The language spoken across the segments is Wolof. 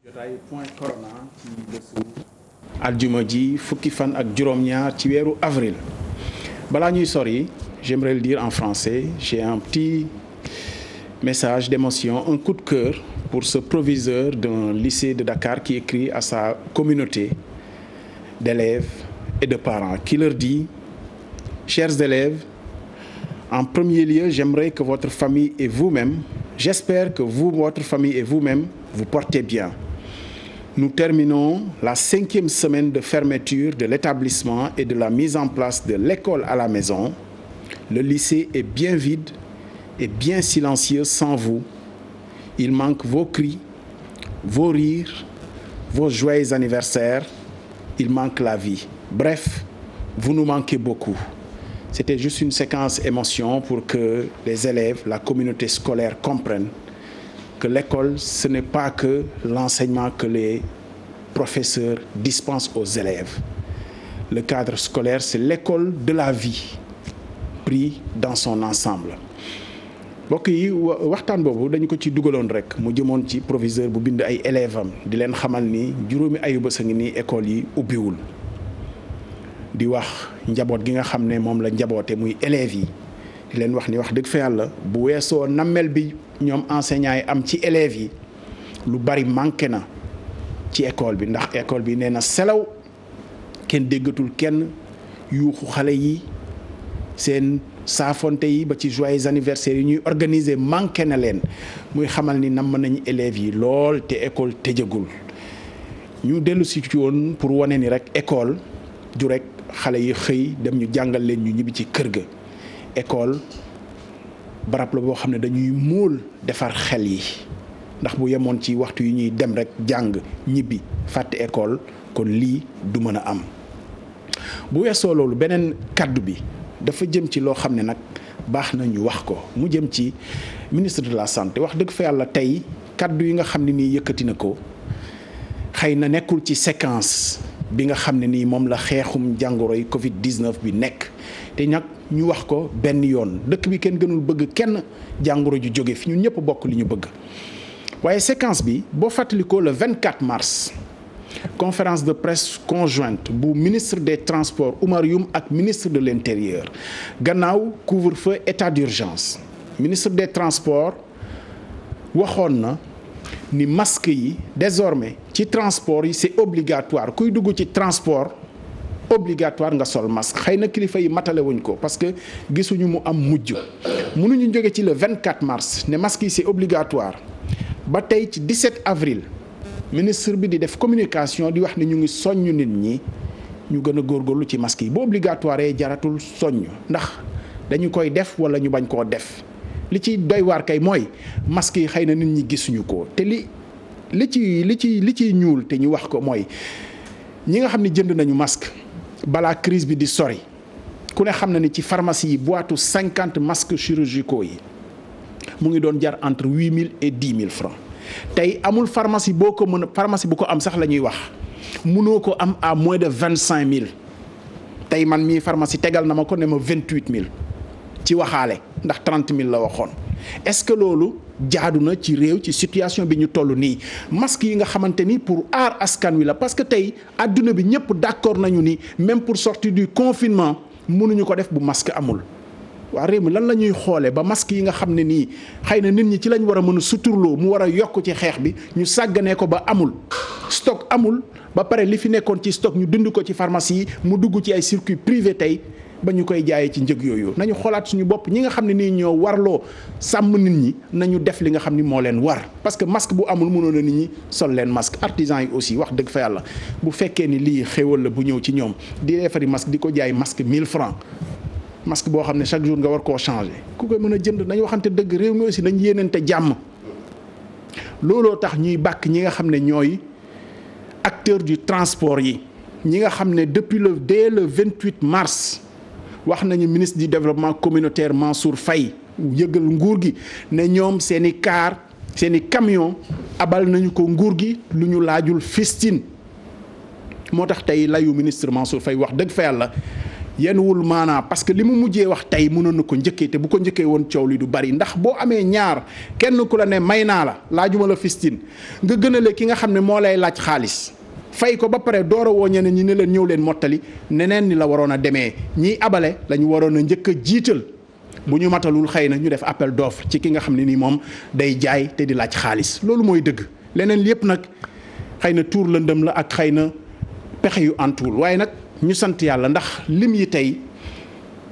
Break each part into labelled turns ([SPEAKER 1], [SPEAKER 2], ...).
[SPEAKER 1] jotaay point corona ci bésu aljuma ji fukki fan ak juróom-ñaar ci weeru avril balaa ñuy sori j'aimerais le dire en français j'ai un petit message d'émotion, un coup de cœur pour ce proviseur d'un lycée de Dakar qui écrit à sa communauté d'élèves et de parents qui leur dit: chers élèves, en premier lieu, j'aimerais que votre famille et vous-même, j'espère que vous, votre famille et vous-même, vous portez bien. Nous terminons la 5e semaine de fermeture de l'établissement et de la mise en place de l'école à la maison. Le lycée est bien vide et bien silencieux sans vous. Il manque vos cris, vos rires, vos joyeux anniversaires. Il manque la vie. Bref, vous nous manquez beaucoup. C'était juste une séquence émotion pour que les élèves, la communauté scolaire comprennent que l'école, ce n'est pas que l'enseignement que les professeurs dispensent aux élèves. Le cadre scolaire, c'est l'école de la vie, pris dans son ensemble. mbokk yi waxtaan boobu dañu ko ci dugaloon rek mu jëmoon ci proviseur bu bind ay élèves am di leen xamal ni juróomi ayubés a ngi nii école yi ubbiwul di wax njaboot gi nga xam ne moom la njaboote muy élèves yi di leen wax ni wax dëgg fa yàlla bu weesoo nammel bi ñoom enseignants yi am ci élèves yi lu bari manqué na ci école bi ndax école bi nee na selaw kenn déggatul kenn yuuxu xale yi seen saafonte yi ba ci joyeux anniversaire yi ñuy organiser manqué na leen muy xamal ni namm nañ élèves yi lool te école tëjagul ñu dellu si ci woon pour wane ni rek école du rek xale yi xëy dem ñu jàngal leen ñu ñibbi ci kër ga. école barab la boo xam ne dañuy móol defar xel yi ndax bu yemoon ci waxtu yi ñuy dem rek jàng ñibbi fàtte école kon lii du mën a am. bu weesoo loolu beneen kaddu bi dafa jëm ci loo xam ne nag baax na ñu wax ko mu jëm ci ministre de la santé wax dëgg fa yàlla tey kaddu yi nga xam ne nii yëkkati na ko xëy na nekkul ci séquence bi nga xam ne nii moom la xeexum jàngoroy Covid 19 bi nekk te nag ñu wax ko benn yoon dëkk bi kenn gënul bëgg kenn jàngoro ju jóge fi ñun ñëpp bokk li ñu bëgg waaye séquence bi boo fàttalikoo le 24 mars. conférence de presse conjointe bu ministre des transports Oumar Youm ak ministre de l'intérieur gannaaw couvre-feu état d'urgence ministre des transports waxoon na ni masque yi désormais ci transport yi c'est obligatoire kuy dugg ci transport obligatoire nga sol masque xëy na kilifa yi matale wuñ ko parce que gisuñu mu am mujj mënuñu jóge ci le 24 mars ne masque yi c'est obligatoire ba tey ci 17 avril ministre bi di def communication di wax ni ñu ngi soññ nit ñi ñu gën a góorgóorlu ci masque yi bu obligatoire jaratul soññ ndax dañu koy def wala ñu bañ koo def li ci doy waar kay mooy masque yi xëy na nit ñi gisuñu ko te li ciy ñuul te ñu wax ko mooy ñi nga xam ne jënd nañu masque balaa crise bi di sori ku ne xam na ni ci pharmacie yi boîtu 50 masques chirurgicaux yi mu ngi doon jar entre 8 000 et 10 000 francs tey amul pharmacie boo ko mën a pharmacie bu ko am sax la ñuy wax mënoo ko am à moins de 25 000 tey man mii pharmacie tegal na ma ko ne ma 28 000 ci waxaale ndax 30 000 la waxoon est-ce que loolu jaadu na ci réew ci situation bi ñu toll nii masque yi nga xamante ni pour aar askan wi la parce que tey adduna bi ñëpp d'accord nañu ni même pour sortir du confinement mënuñu ko def bu masque amul. waa réew mi lan la ñuy xoolee ba masque yi nga xam ne nii xëy na nit ñi ci lañ war a mën a suturloo mu war a yokk ci xeex bi ñu sàgganee ko ba amul stock amul ba pare li fi nekkoon ci stock ñu dund ko ci pharmacie yi mu dugg ci ay circuit privé tey ba ñu koy jaayee ci njëg yooyu nañu xoolaat suñu bopp ñi nga xam ne nii ñoo warloo sàmm nit ñi nañu def li nga xam ni moo leen war parce que masque bu amul mënoon na nit ñi sol leen masque artisan yi aussi wax dëgg fa yàlla bu fekkee ni lii xéwal la bu ñëw ci ñoom di defari masque di ko jaay masque 1000 francs masque boo xam ne chaque jour nga war koo changer ku koy mën a jënd nañu waxante dëgg réew mi aussi nañ yéenante jàmm looloo tax ñuy bàkk ñi nga xam ne ñooy acteurs du transport yi ñi nga xam ne dès le 28 mars wax nañu ministre du développement communautaire Mansour Faye yëgal nguur gi ne ñoom seeni car seeni camion abal nañu ko nguur gi lu ñu laajul fistine moo tax tey layu ministre Mansour Faye wax dëgg fa yàlla yenuwul maanaa parce que li mu mujjee wax tey mënoon na ko njëkkee te bu ko njëkkee woon coow li du bari ndax boo amee ñaar kenn ku la ne may naa la laajuma la fistin nga gënale ki nga xam ne moo lay laaj xaalis fay ko ba pare door a woo ñeneen ñi ne leen ñëw leen mottali neneen ni la waroon a demee ñiy abale la ñu waroon a njëkk a jiital bu ñu matalul xëy na ñu def appel d'offre ci ki nga xam ne nii moom day jaay te di laaj xaalis loolu mooy dëgg leneen lépp nag xëy na tuur lëndëm la ak xëy na pexe yu antuwul waaye nag ñu sant yàlla ndax lim yi tey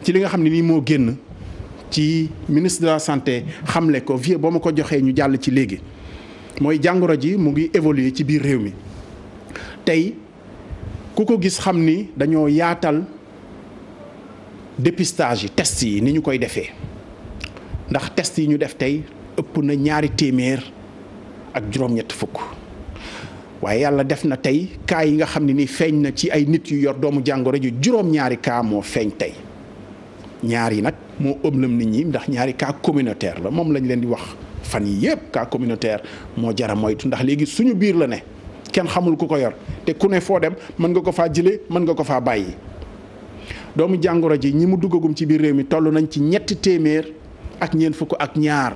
[SPEAKER 1] ci li nga xam ne nii moo génn ci ministre de la santé xamle ko vie boo ma ko joxee ñu jàll ci léegi mooy jàngoro ji mu ngi évoluer ci biir réew mi tey ku ko gis xam ni dañoo yaatal dépistage yi test yi ni ñu koy defee ndax test yi ñu def tey ëpp na 200 ak juróom-ñett fukk waaye yàlla def na tey cas yi nga xam ne ni feeñ na ci ay nit yu yor doomu jàngoro ji juróom-ñaari cas moo feeñ tey ñaar yi nag moo ëmlam nit ñi ndax ñaari cas communautaire la moom lañ leen di wax fan yi yëpp cas communautaire moo jara moytu ndax léegi suñu biir la ne kenn xamul ku ko yor te ku ne foo dem mën nga ko faa jëlee mën nga ko faa bàyyi doomu jàngoro ji ñi mu duggagum ci biir réew mi toll nañ ci 300 ak ñeent fukk ak ñaar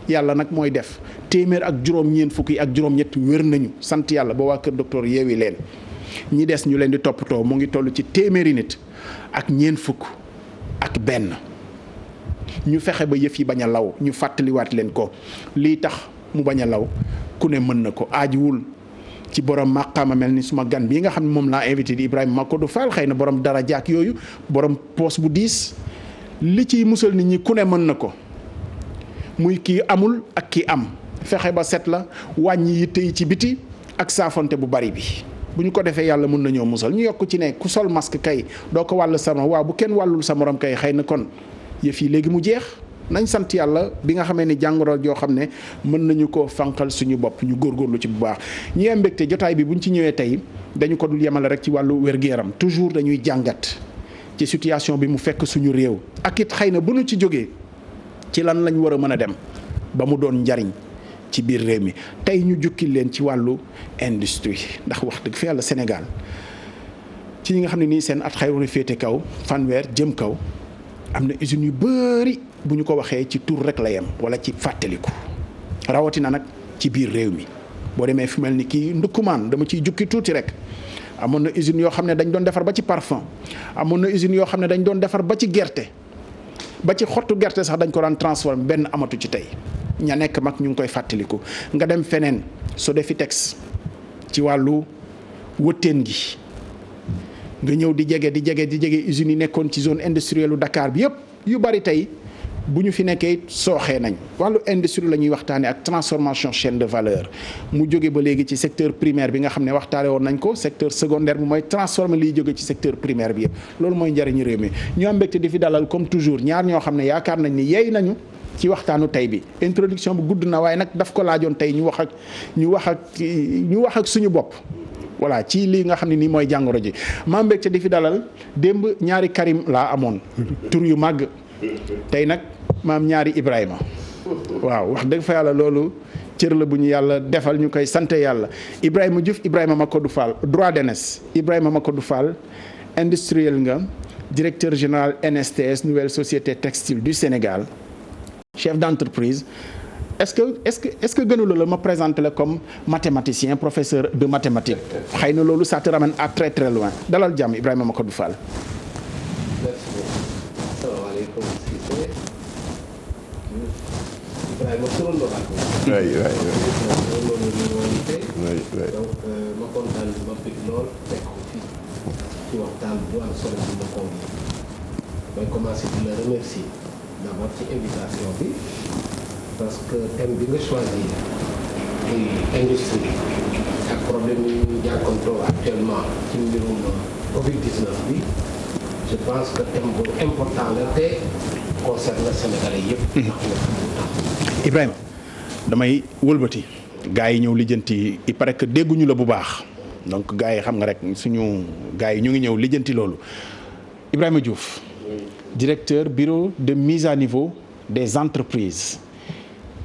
[SPEAKER 1] yàlla nag mooy def 100 ak juróom-ñeent fukk yi ak juróom-ñett wér nañu sant yàlla ba waa kër docteur yeewi leen ñi des ñu leen di toppatoo mu ngi toll ci 100 nit ak ñeent fukk ak benn ñu fexe ba yëf yi bañ a law ñu fàttaliwaat leen ko lii tax mu bañ a law ku ne mën na ko aajuwul ci borom maqaama mel ni suma gan bii nga xam ne moom laa invité di Ibrahima Macodou Fall xëy na borom dara jaak yooyu borom poos bu diis li ciy musal nit ñi ku ne mën na ko muy kii amul ak kii am fexe ba set la wàññi yitte yi ci biti ak saafonte bu bari bi bu ñu ko defee yàlla mën nañoo musal ñu yokk ci ne ku sol masque kay doo ko wàll sama waaw bu kenn wàllul sa morom kay xëy na kon yëf yi léegi mu jeex nañ sant yàlla bi nga xamee ni jàngoro joo xam ne mën nañu ko fanqal suñu bopp ñu góorgóorlu ci bu baax ñi am mbégte jotaay bi buñ ci ñëwee tey dañu ko dul yemale rek ci wàllu wér-gu-yaram toujours dañuy jàngat ci situation bi mu fekk suñu réew ak it xëy na bu ñu ci jógee ci lan lañ war a mën a dem ba mu doon njariñ ci biir réew mi tey ñu jukki leen ci wàllu industrie ndax wax dëgg fa yàlla Sénégal ci ñi nga xam ne nii seen at xayru féete kaw fanweer jëm kaw am na usines yu bëri bu ñu ko waxee ci tur rek la yem wala ci fàttaliku rawatina nag ci biir réew mi boo demee fu mel ni kii ndukkumaan dama ciy jukki tuuti rek amoon na usines yoo xam ne dañ doon defar ba ci parfum amoon na usines yoo xam ne dañ doon defar ba ci gerte ba ci xottu gerte sax dañ ko daan transformé benn amatu ci tey ña nekk mag ñu ngi koy fàttaliku nga dem feneen Sodefitex ci wàllu wëtteen gi nga ñëw di jege usines yi nekkoon ci zone industrielle u Dakar bi yëpp yu bari tey bu ñu fi nekkee sooxee nañ wàllu industrie la ñuy waxtaanee ak transformation chaîne de valeur mu jóge ba léegi ci secteur primaire bi nga xam ne waxtaane woon nañ ko secteur secondaire bi mooy transformer liy jóge ci secteur primaire bi yëpp loolu mooy njëriñu réew mi ñu am mbégte di fi dalal comme toujours ñaar ñoo xam ne yaakaar nañ ni yeey nañu ci waxtaanu tey bi introduction bu gudd na waaye nag daf ko laajoon tey ñu wax ak suñu bopp voilà ci lii nga xam ne nii mooy jàngoro ji maa mbégte di fi dalal démb ñaari Karim laa amoon tur yu màgg tey nag maam ñaari Ibrahima waaw wax dëgg fa yàlla loolu cër la bu ñu yàlla defal ñu koy sante yàlla Ibrahima Diouf Ibrahima Macodou Fall droit d'aînesse Ibrahima Macodou Fall industriel nga directeur général NSTS nouvelle société textile du Sénégal chef d'entreprise est-ce que gënula la ma présenter la comme mathématicien professeur de mathématiques xëy na loolu ça te ramène à très très loin dalal jàmm Ibrahima Macodou Fall.
[SPEAKER 2] donc ma kontaan ma bëgg lool fekk ko fii ci waxtaan bu am solo bi ma convié may commencer di la remercier d'abord ci invitation bi parce que thème bi nga choisir muy industrie ak problème yi ñu jànkontoo actuellement ci mbirum Covid-19 bi je pense que thème bu important la te concerne Sénégalais yëpp.
[SPEAKER 1] Ibrahima damay wëlbati gaa yi ñëw lijjanti il paraît que dégguñu la bu baax donc gaa yi xam nga rek suñu gaa yi ñu ngi ñëw lijjanti loolu Ibrahima Diouf directeur bureau de mise à niveau des entreprises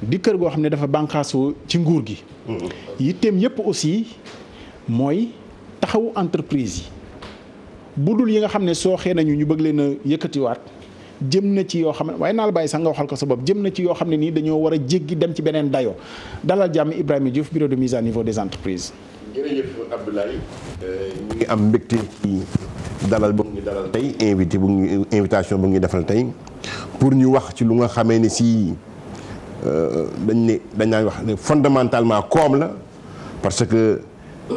[SPEAKER 1] di kër goo xam ne dafa bànqaasoo ci nguur gi yitteem yëpp aussi mooy taxawu entreprise yi budul yi nga xam ne sooxee nañu ñu bëgg leen a yëkkatiwaat jëm na ci yoo xam ne waaye naa la bàyyi sax nga waxal ko sa bopp jëm na ci yoo xam ne nii dañoo war a jéggi dem ci beneen dayo dalal jàmm Ibrahima Diouf bureau de mise à niveau des entreprises.
[SPEAKER 3] jërëjëf Abdoulaye ñu ngi am mbégte ci dalal bu ñu dalal tey invitation bu ñu defal tey pour ñu wax ci lu nga xamee ni si dañ naan wax ne fondamentalement koom la parce que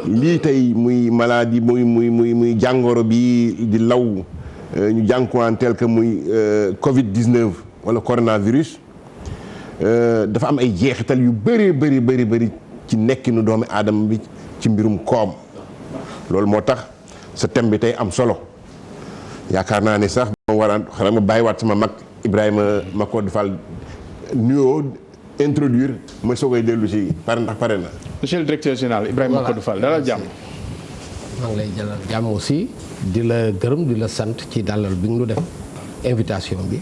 [SPEAKER 3] lii tey muy maladie muy jàngoro bi di law ñu jànkuwanteel que muy Covid-19 wala coronavirus dafa am ay jeexital yu bëri ci nekkinu doomi aadama bi ci mbirum koom loolu moo tax sa thème bi tey am solo yaakaar naa ne sax ma war a xanaa ma bàyyiwaat sama mag Ibrahima Macodou Fall nuyoo introduire ma soogay dellu si pare ndax pare na.
[SPEAKER 1] monsieur le directeur général Ibrahima Macodou Fall dalal jàmm.
[SPEAKER 2] maa ngi lay dalal jàmm aussi di la gërëm di la sant ci dalal bi nga nu def invitation bi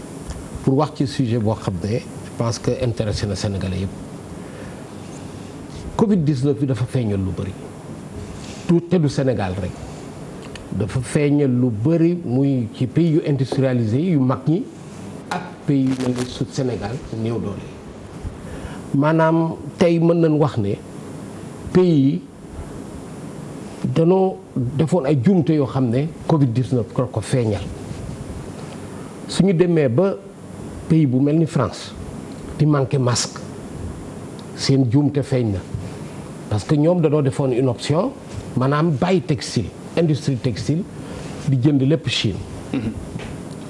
[SPEAKER 2] pour wax ci sujet boo xam ne je pense que intéressé na Sénégalais yëpp Covid-19 bi dafa feeñal lu bëri tout te du Sénégal rek dafa feeñal lu bëri muy ci pays yu industrialisé yu mag ñi ak pays yu mel ni sud Sénégal néew doole maanaam tey mën nañ wax ne pays yi danoo defoon ay juumte yoo xam ne Covid-19 ko feeñal suñu demee ba pays bu mel ni France di manqué masque seen juumte feeñ na parce que ñoom danoo defoon une option maanaam bàyyi textile industrie textile di jënd lépp Chine.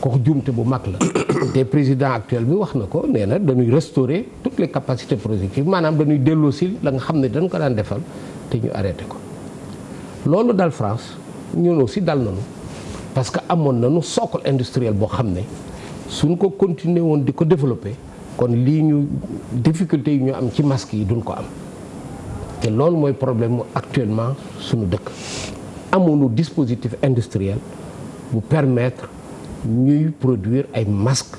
[SPEAKER 2] kooku juumte bu mag la. te président actuel bi wax na ko nee na dañuy restaurer toutes les capacités productives maanaam dañuy delloosi la nga xam ne dañ ko daan defal te ñu arrêté ko. loolu dal France ñun aussi dal nañu parce que amoon nañu socle industriel boo xam ne suñ ko continuer woon di ko développer kon lii ñu difficulté yi ñu am ci masque yi duñ ko am te loolu mooy problème mu actuellement suñu dëkk amuñu dispositif industriel bu permettre ñuy produire ay masques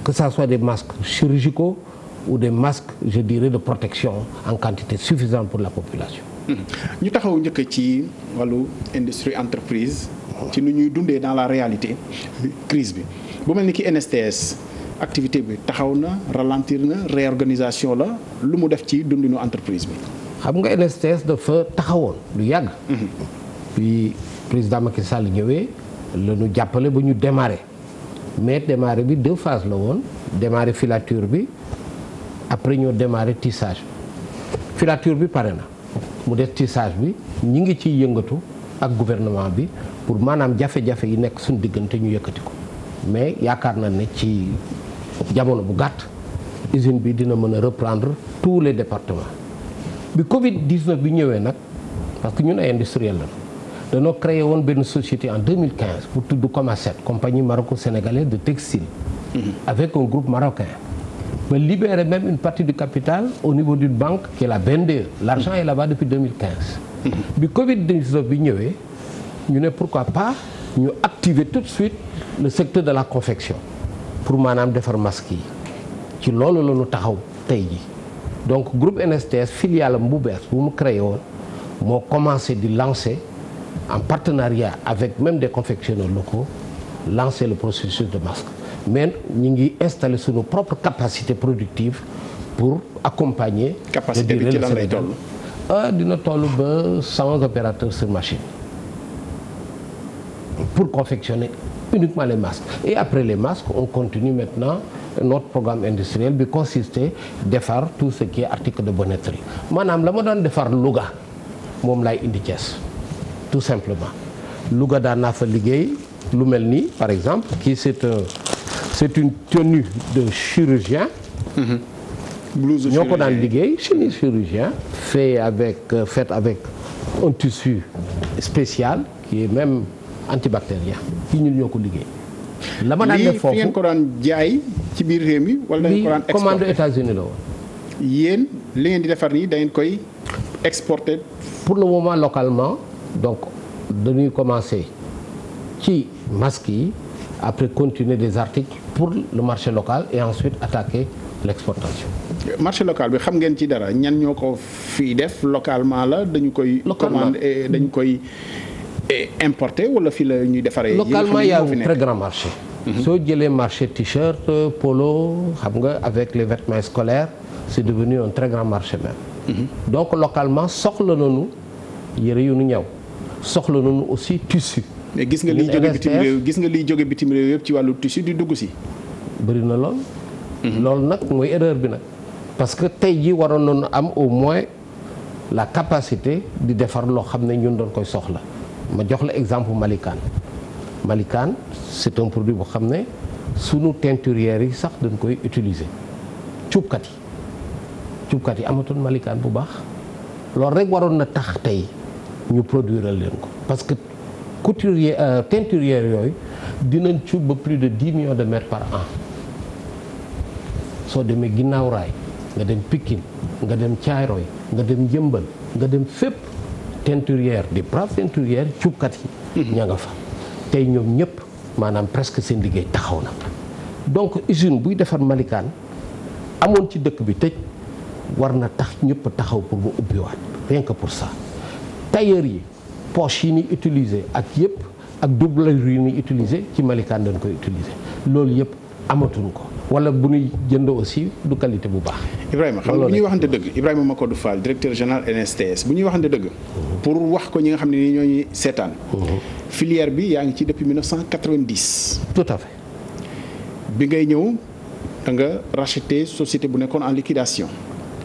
[SPEAKER 2] que ça soit des masques chirurgicaux ou des masques je dirais de protection en quantité suffisante pour la population.
[SPEAKER 1] ñu taxaw njëkk ci wàllu industrie entreprise ci nu ñuy dundee dans la réalité crise bi bu mel ni ki NSTS activité bi taxaw na ralentir na réorganisation la lu mu def ci dundinu entreprise bi.
[SPEAKER 2] xam nga NSTS dafa taxawoon lu yàgg. puis président Macky Sall ñëwee la ñu jàppale ba ñu démarrer mais démarrer bi 2 phases la woon démarrer filature bi après ñoo démarrer tissage filature bi pare na. mu def tissage bi ñi ngi ciy yëngatu ak gouvernement bi pour maanaam jafe-jafe yi nekk suñu diggante ñu yëkkati ko mais yaakaar na ne ci jamono bu gàtt usine bi dina mën a reprendre tous les départements bi Covid-19 bi ñëwee nag parce que ñun ay industriel la dañoo créé woon benn société en 2015 pour tudd Comaset compagnie maroco-sénégalaise de textile avec un groupe marocain ba libérer même une partie du capital au niveau d'une banque qui est la BNDE. L'argent est là-bas depuis 2015. bi Covid-19 bi ñëwee ñu ne pourquoi pas ñu activer tout de suite le secteur de la confection pour maanaam defar masque yi ci loolu la ñu taxaw tey ji donc groupe NSTS filiale am bu bees bu mu créé woon moo commencé di lancer en partenariat avec même des confectionneurs locaux lancer le processus de masque. mais ñi ngi installer suñu propre capacité productive pour accompagner.
[SPEAKER 1] capacité bi ci lan lay toll.
[SPEAKER 2] dina toll ba 100 opérateurs sur machine pour confectionner uniquement les masques et après les masques on continue maintenant notre programme industriel bi consistait defar tout ce qui est article de bonneterie maanaam la ma doon defar Louga moom lay indi Thiès tout simplement Louga daan naa fa liggéey lu mel nii par exemple kii c'est une tenue de chirurgien. ñoo ko daan liggéey chenille chirurgien faite avec un tissu spécial qui est même antibactérien yi ñun ñoo ko liggéey. la ma daan def foofu
[SPEAKER 1] lii ngeen ko daan jaay ci biir réew mi wala da ngeen ko daan exporté
[SPEAKER 2] commande États-Unis la woon.
[SPEAKER 1] yéen li ngeen di defar nii da ngeen koy exporté.
[SPEAKER 2] pour le moment localement donc dañuy commencer ci masques yi après continuer des articles pour le marché local et ensuite attaquer l'exportation.
[SPEAKER 1] marché local bi xam ngeen ci dara ñan ñoo ko fii def localement la dañu koy. commande dañu koy importé wala fii la ñuy defaree.
[SPEAKER 4] localement il y a un très grand marché. soo jëlee marché t-shirt polo xam nga avec les vêtements scolaires c'est devenu un très grand marché même. Donc localement soxla nañu yëre yu nu ñëw soxla nañu aussi tissu.
[SPEAKER 1] mais gis nga liy jóge bitim réew gis nga liy jóge bitim réew yëpp ci wàllu tissu di dugg si.
[SPEAKER 4] bëri na lool. loolu nag mooy erreur bi nag parce que tey jii waroon nañu am au moins la capacité di defar loo xam ne ñun doon koy soxla ma jox la exemple Malikaan. Malikaan c'est un produit boo xam ne sunu teinturières yi sax dañ koy utiliser cuubkat yi amatul Malikaan bu baax loolu rek waroon na tax tey ñu produire leen ko parce que teinturières yooyu dinañ cuub ba plus de 10 millions de mètres par an soo demee Ginnaaw Raay nga dem Pikine nga dem Thiaroye nga dem Yëmbal nga dem fépp teinturière des braves teinturières cuubkat yi ña nga fa tey ñoom ñëpp maanaam presque seen liggéey taxaw na donc usine buy defar Malikaan amoon ci dëkk bi tëj war na tax ñëpp taxaw pour mu ubbiwaat rien que pour ça tailleur yi poche yi ñuy utiliser ak yëpp ak doublure yi ñuy utiliser ci Malikaan dañ koy utiliser loolu yëpp amatuñ ko wala bu ñuy jënd aussi du qualité bu baax.
[SPEAKER 1] Ibrahima xam nga bu ñuy waxante dëgg Ibrahima Macodou Fall directeur général NSTS bu ñuy waxante dëgg. pour wax ko ñi nga xam ne nii ñooñu seetaan. filière bi yaa ngi ci depuis 1990.
[SPEAKER 4] tout à fait.
[SPEAKER 1] bi ngay ñëw da nga racheter société bu nekkoon en liquidation.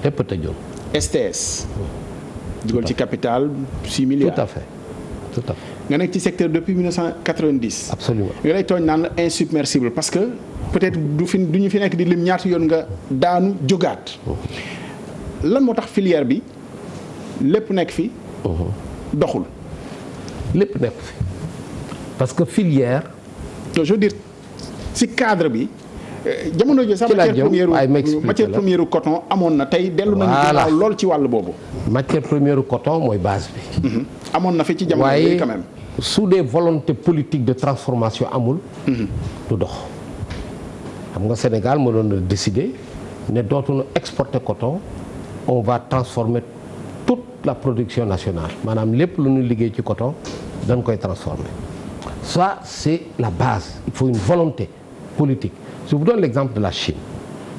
[SPEAKER 4] lépp tëjoon.
[SPEAKER 1] STS. dugal ci capital 6 milliards.
[SPEAKER 4] tout à fait.
[SPEAKER 1] nga nekk ci secteur depuis 1990.
[SPEAKER 4] absolument
[SPEAKER 1] nga lay tooñ naan la insubmersible parce que peut-être du ñu fi nekk di lim ñaata yoon nga daanu jógaat. lan moo tax filière bi lépp nekk fi. doxul.
[SPEAKER 4] lépp nekk fi parce que filière.
[SPEAKER 1] je veux dire si cadre bi. jamono jii sax matière première coton amoon na tey dellu nañu ginnaaw lool ci wàll boobu.
[SPEAKER 4] matière première coton mooy base bi.
[SPEAKER 1] amoon na fi ci jamono yi quand même.
[SPEAKER 4] sous des volontés politiques de transformation amul. du dox. xam nga Sénégal mënoon na décider ne dootuñu exporter coton on va transformer toute la production nationale maanaam lépp lu ñu liggéey ci coton dañ koy transformer ça c'est la base il faut une volonté politique. Je vous donne l'exemple de la Chine.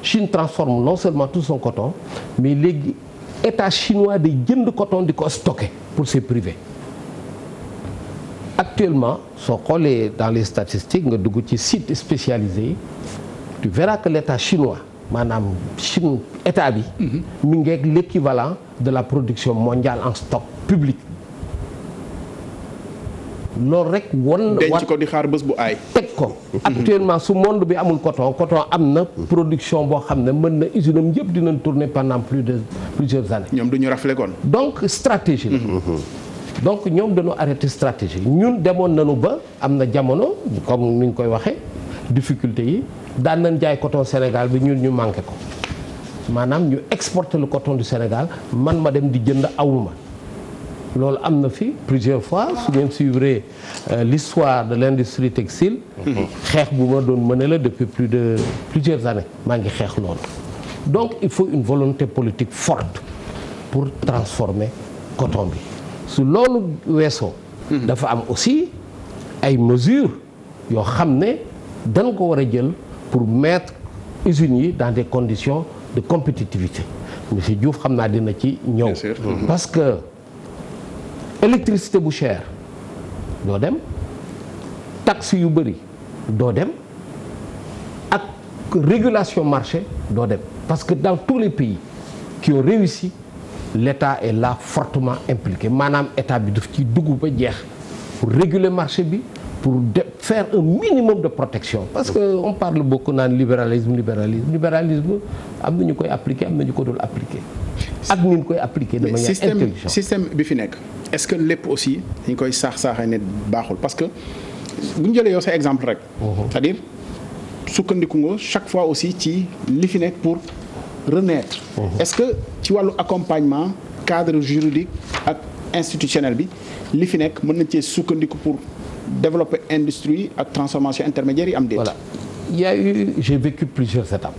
[SPEAKER 4] Chine transforme non seulement tout son coton mais léegi état chinois day jënd coton di ko stocker pour ses privés. Actuellement soo xoolee dans les statistiques nga dugg ci site spécialisé yi tu verras que l'état chinois maanaam Chine état bi. mi ngi ak l'équivalent de la production mondiale en stock public. loolu rek won
[SPEAKER 1] denc ko di xaar bés bu aay.
[SPEAKER 4] teg ko actuellement su monde bi amul coton am na production boo xam ne mën na usine am yëpp dinañ tourner pendant plusieurs années.
[SPEAKER 1] ñoom du ñu raflé kon.
[SPEAKER 4] donc stratégie la. donc ñoom dañoo arrêté stratégie ñun demoon nañu ba am na jamono comme ni ñu koy waxee difficulté yi daan nañ jaay coton Sénégal bi ñun ñu manqué ko maanaam ñu exporter le coton du Sénégal man ma dem di jënd awuma. loolu am na fi plusieurs fois su ngeen suivre l'histoire de l'industrie textile. xeex bu ma doon mëne la depuis plusieurs années maa ngi xeex loolu. donc il faut une volonté politique forte pour transformer coton bi su loolu weesoo. dafa am aussi ay mesures yoo xam ne dañ ko war a jël pour mettre usines yi dans des conditions de compétitivité monsieur Diouf xam naa dina ci ñëw. parce que. électricité bu cher doo dem taxe yu bëri doo dem ak régulation marché doo dem parce que dans tous les pays qui ont réussi l'État est là fortement impliqué maanaam état bi daf ci dugg ba jeex pour réguler marché bi pour faire un minimum de protection parce que on parle beaucoup naan libéralisme am na ñu koy appliquer am na ñu ko dul appliquer ak ni ñu koy appliquer de manière intelligente.
[SPEAKER 1] système bi fi nekk est-ce que lépp aussi dañ koy saaxee ne baaxul parce que bu ñu jëlee yow sa exemple rek. c'est-à-dire sukkandiku nga chaque fois aussi ci li fi nekk pour renaître. est-ce que ci wàllu accompagnement cadre juridique ak institutionnel bi li fi nekk mën nañ cee sukkandiku pour développer industrie ak transformation intermédiaire yi am déet.
[SPEAKER 4] voilà j'ai vécu plusieurs étapes.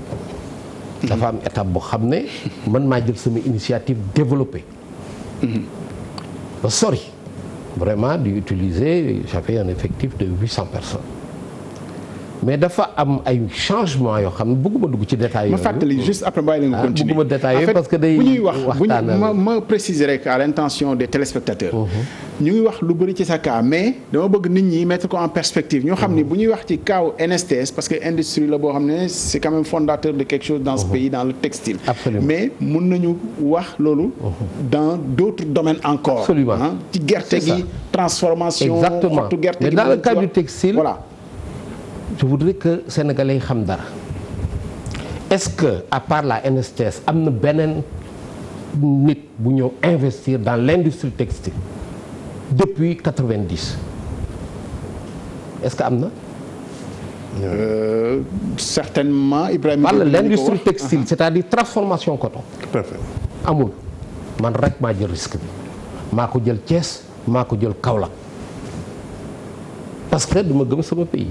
[SPEAKER 4] dafa am étape boo xam ne man maa jël sama initiative développé. ba sori vraiment di utiliser j'avais un effectif de 800 personnes mais dafa am ay changements yoo xam ne bëgguma dugg ci détails
[SPEAKER 1] ma
[SPEAKER 4] yooyu.
[SPEAKER 1] fàttali juste après bàyyi la nga continuer
[SPEAKER 4] bëgguma détailler parce que day
[SPEAKER 1] bu ñuy wax
[SPEAKER 4] waxtaanal
[SPEAKER 1] ma préciser rek à l'intention des téléspectateurs. ñu ngi wax lu bëri ci sa cas mais dama bëgg nit ñi mettre ko en perspective ñoo xam ni bu ñuy wax ci cas NSTS parce que industrie la boo xam ne c'est quand même fondateur de quelque chose dans ce pays dans le textile.
[SPEAKER 4] Absolument.
[SPEAKER 1] mais mun nañu wax loolu. dans d'autres domaines encore.
[SPEAKER 4] Absolument.
[SPEAKER 1] ci gerte gi transformation.
[SPEAKER 4] Exactement.
[SPEAKER 1] xottu gerte
[SPEAKER 4] Mais
[SPEAKER 1] gi
[SPEAKER 4] dans le cas du textile.
[SPEAKER 1] voilà.
[SPEAKER 4] Je voudrais que sénégalais yi xam dara est-ce que à part la NSTS am na beneen nit bu ñëw investir dans l'industrie textile depuis 90 est-ce que am na.
[SPEAKER 1] Certainement Ibrahima.
[SPEAKER 4] wala l'industrie textile c'est-à-dire transformation coton.
[SPEAKER 3] tout à fait.
[SPEAKER 4] amul man rek maa jël risque bi maa ko jël Thiès maa ko jël Kaolack parce que dama gëm sama pays.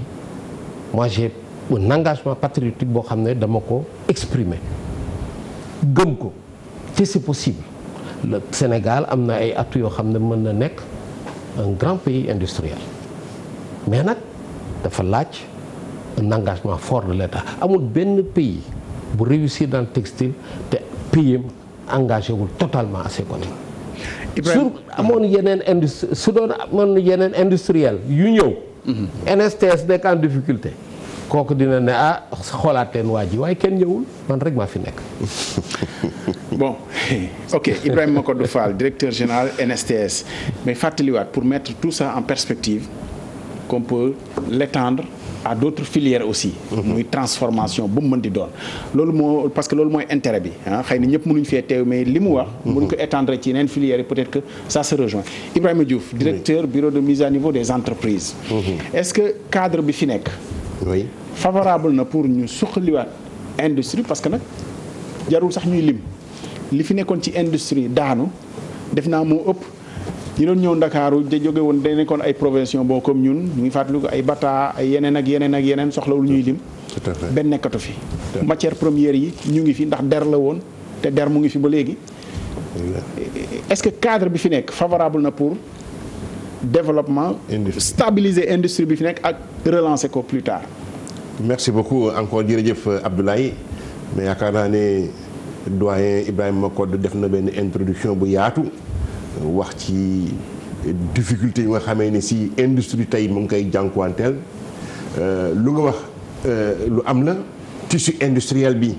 [SPEAKER 4] moi j'ai un engagement patriotique boo xam ne dama ko exprimer gëm ko te c'est possible le Sénégal am na ay atu yoo xam ne mën na nekk un grand pays industriel mais nag dafa laaj un engagement fort de l'État amul benn pays bu réussir dans le textile te pays engagé wul totalement à ses côtés.
[SPEAKER 1] Ibrahima
[SPEAKER 4] sur amoon yeneen industrie su doon amoon yeneen industriel yu ñëw. NSTS nekk en difficulté kooku dina ne xoolaat leen waa ji waaye kenn ñëwul man rek maa fi nekk.
[SPEAKER 1] bon ok Ibrahima Macodou Fall directeur général NSTS mais fàttaliwaat pour mettre tout ça en perspective qu'on peut l'étendre à d'autres filières aussi. muy transformation bu mu mën di doon. loolu moo parce que loolu mooy intérêt bi xëy na ñëpp mënuñ fee teew mais li mu wax. mënuñ ko étendre ci yeneen filières yi peut-être que ça se rejoint. Ibrahima Diouf directeur bureau de mise à niveau des entreprises. Est-ce que cadre bi fi nekk.
[SPEAKER 3] oui
[SPEAKER 1] favorable na pour ñu suqaliwaat industrie parce que nag jarul sax ñuy lim li fi nekkoon ci industrie daanu def naa moo ëpp ñi doon ñëw Ndakaaru da jóge woon day nekkoon ay provinciaux bon comme ñun ñu ngi fàttaliku ay Bata ay yeneen ak yeneen ak yeneen soxlawul ñuy lim.
[SPEAKER 3] tout à fait.
[SPEAKER 1] benn nekkatu fi. matière première yi ñu ngi fi ndax der la woon te der mu ngi fi ba léegi. est-ce que cadre bi fi nekk favorable na pour développement. stabiliser industrie bi fi nekk ak relancer ko plus tard.
[SPEAKER 3] merci beaucoup encore jërëjëf Abdoulaye mais yaakaar naa ne doyen Ibrahima Macodou def na benn introduction bu yaatu wax ci difficulté yi nga xamee ne si industrie tey mu ngi koy jànkuwanteel lu nga wax lu am la tissu industriel bi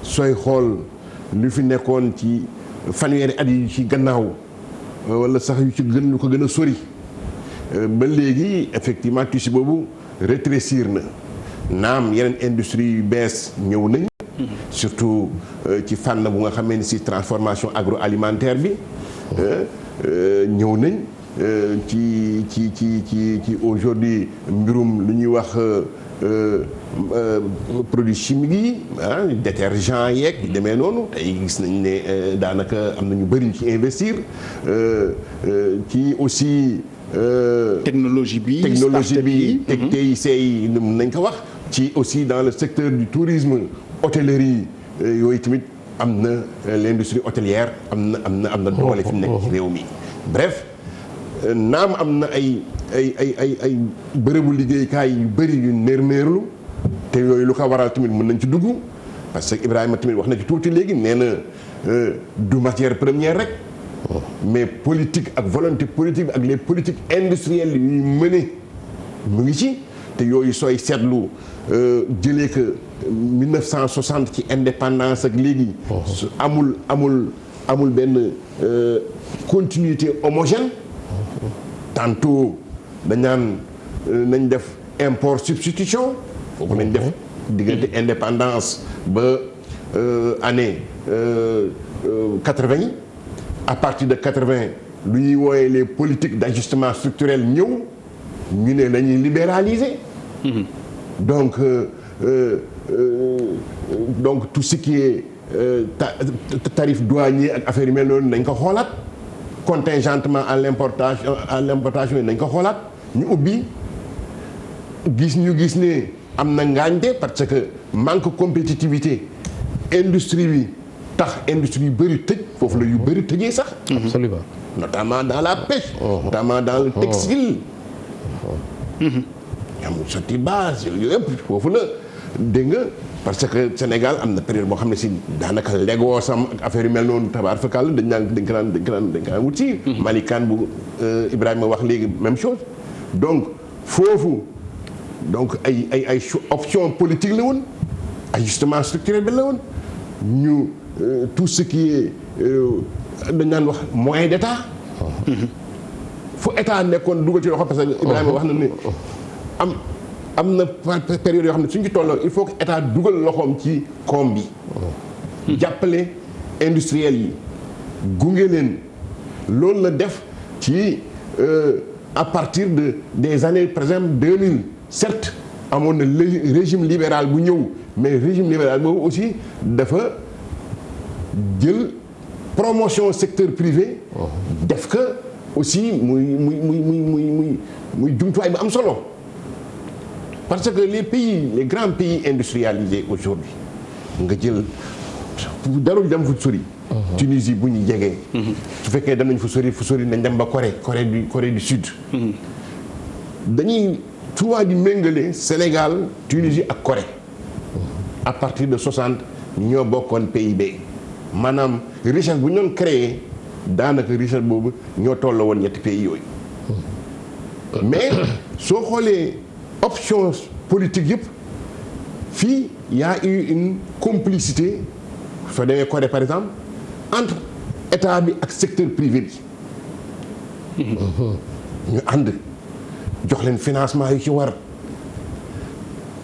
[SPEAKER 3] sooy xool lu fi nekkoon ci fanweeri at yi ci gannaaw wala sax yu ci gën lu ko gën a sori ba léegi effectivement tissu boobu rétrécir na naam yeneen industrie yu bees ñëw nañ surtout ci fànn bu nga xamee ni si transformation agroalimentaire bi ñëw nañ ci aujourd'hui mbirum lu ñuy wax produits chimiques yi détergent yeeg yu demee noonu tey gis nañ ne daanaka am na ñu bëri ci investir ci aussi
[SPEAKER 1] technologie bi
[SPEAKER 3] TIC yi nañ ko wax ci aussi dans le secteur du tourisme hôtellerie yooyu tamit am na l'industrie hôtelière am na doole fi mu nekk ci réew mi bref naam am na ay bërëbu liggéeykaay yu bëri yu nërmeerlu te yooyu lu ko waral tamit mën nañ ci dugg parce que Ibrahima tamit wax na ci tuuti léegi nee na du matière première rek mais politique ak volonté politique ak les politiques industrielles yuy mëne mu ngi ci te yooyu sooy seetlu jëlee que 1960 ci indépendance ak léegi amul benn continuité homogène tantôt nañ def import substitution foofu nañ def diggante indépendance ba année 80 yi à partir de 80 lu ñuy wooyee les politiques d'ajustement structurel ñëw ñu ne dañuy libéraliser donc tout ce qui est tarif douanier ak affaire yu mel noonu nañ ko xoolaat contingentement à l'importation yi nañ ko xoolaat ñu ubbi gis ne am na ngaañte parce que manque compétitivité industrie bi tax industrie yu bëri tëj foofu la yu bëri tëjee sax.
[SPEAKER 4] absolument.
[SPEAKER 3] notamment dans la pêche. notamment dans le textile. am sotti base yooyu yëpp foofu la dégg nga parce que Sénégal am na période boo xam ne si daanaka legoo sam ak affaire yu mel noonu tabaar fakal dañ ko daan wut si. Malikaan bu Ibrahima wax léegi même chose donc foofu donc ay option politique la woon ajustement structurel bi la woon ñu tout ce qui est dañ naan wax moyen d'état. fu état nekkoon dugal ci loxo parce que Ibrahima wax na ne am na période yoo xam ne suñ ci tolloo il faut que état dugal loxoom ci koom bi. jàppale industriels yi gunge leen loolu la def ci à partir des années par exemple 2000 certes amoon na régime libéral bu ñëw mais régime libéral boobu aussi dafa jël promotion secteur privé. def que aussi muy jumtuwaay bu am solo. parce que les grands pays industrialisés aujourd'hui nga jël darul dem fu sori. Tunisie bu ñu jegee. su fekkee dem nañ fu sori nañ dem ba Corée du Sud. dañuy souvent di méngale Sénégal Tunisie ak Corée. à partir de 60 ñoo bokkoon PIB maanaam richesse bu ñu doon créé daanaka richesse boobu ñoo tolloo woon ñetti pays yooyu. mais soo xoolee. option politique yëpp fii y a eu une complicité soo demee Corée par exemple entre état bi ak secteur privé bi. ñu ànd jox leen financement yu ci war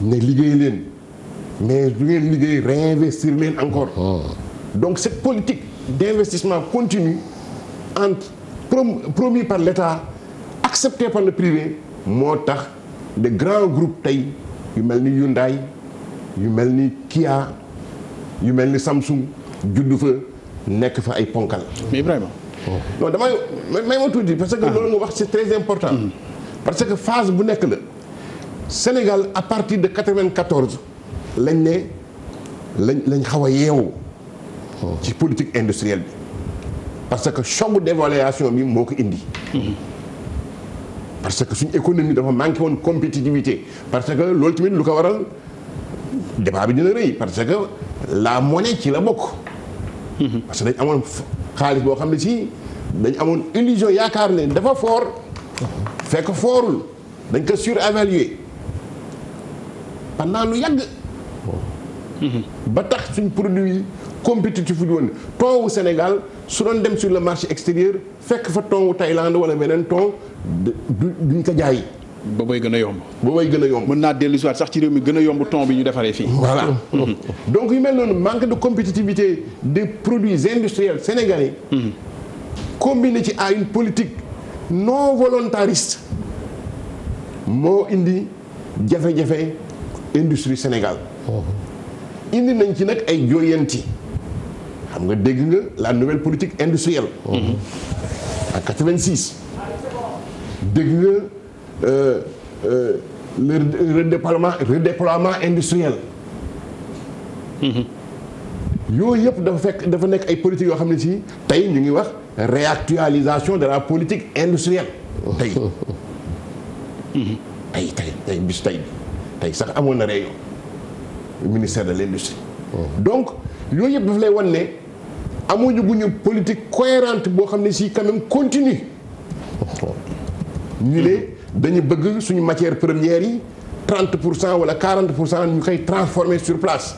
[SPEAKER 3] ne liggéey leen mais du ngeen liggéey réinvestir leen encore. donc cette politique d'investissement continu entre promis par l'État accepté par le privé moo tax. de grands groupes tey yu mel ni Hyundai yu mel ni Kia yu mel ni Samsung juddu fa nekk fa ay ponkal.
[SPEAKER 1] mais Ibrahima.
[SPEAKER 3] non damay may ma tuuti parce que loolu nga wax c'est très important. parce que phase bu nekk la Sénégal à partir de 94 lañ xaw a yeewu. ci politique industrielle bi parce que choc d'évaluation bi moo ko indi. parce que suñu économie dafa manqué woon compétitivité parce que loolu tamit lu ko waral débat bi dina rëy parce que la monnaie ci la bokk. parce que dañ amoon xaalis boo xam ne si dañ amoon illusion yaakaar ne dafa fort fekk foorul dañ ko surévaluer pendant lu yàgg. ba tax suñ produit yi compétitif yu woon ton wu Sénégal su doon dem sur le marché extérieur fekk fa ton wu Thaïlande wala beneen ton duñ ko jaay.
[SPEAKER 1] boobay gën a yomb.
[SPEAKER 3] boobay gën a yomb.
[SPEAKER 1] mën naa dellu si waat sax ci réew mi gën a yomb ton bi ñu defaree fii.
[SPEAKER 3] voilà donc yu mel noonu manque de compétitivité des produits industriels sénégalais. combiné ci à une politique non volontariste moo indi jafe-jafe industrie Sénégal. indi nañ ci nag ay jooyanti xam nga dégg nga la nouvelle politique industrielle. en 86. dégg nga le redéploiement industriel. yooyu yëpp dafa nekk ay politique yoo xam ne si tey ñu ngi wax réactualisation de la politique industrielle. tey bis tey sax amoon na réunion ministère de l'industrie. donc yooyu yëpp daf lay wan ne amuñu guñu politique cohérente boo xam ne si quand même continue. ñu ne dañu bëgg suñu matière première yi 30% wala 40% ñu koy transformer sur place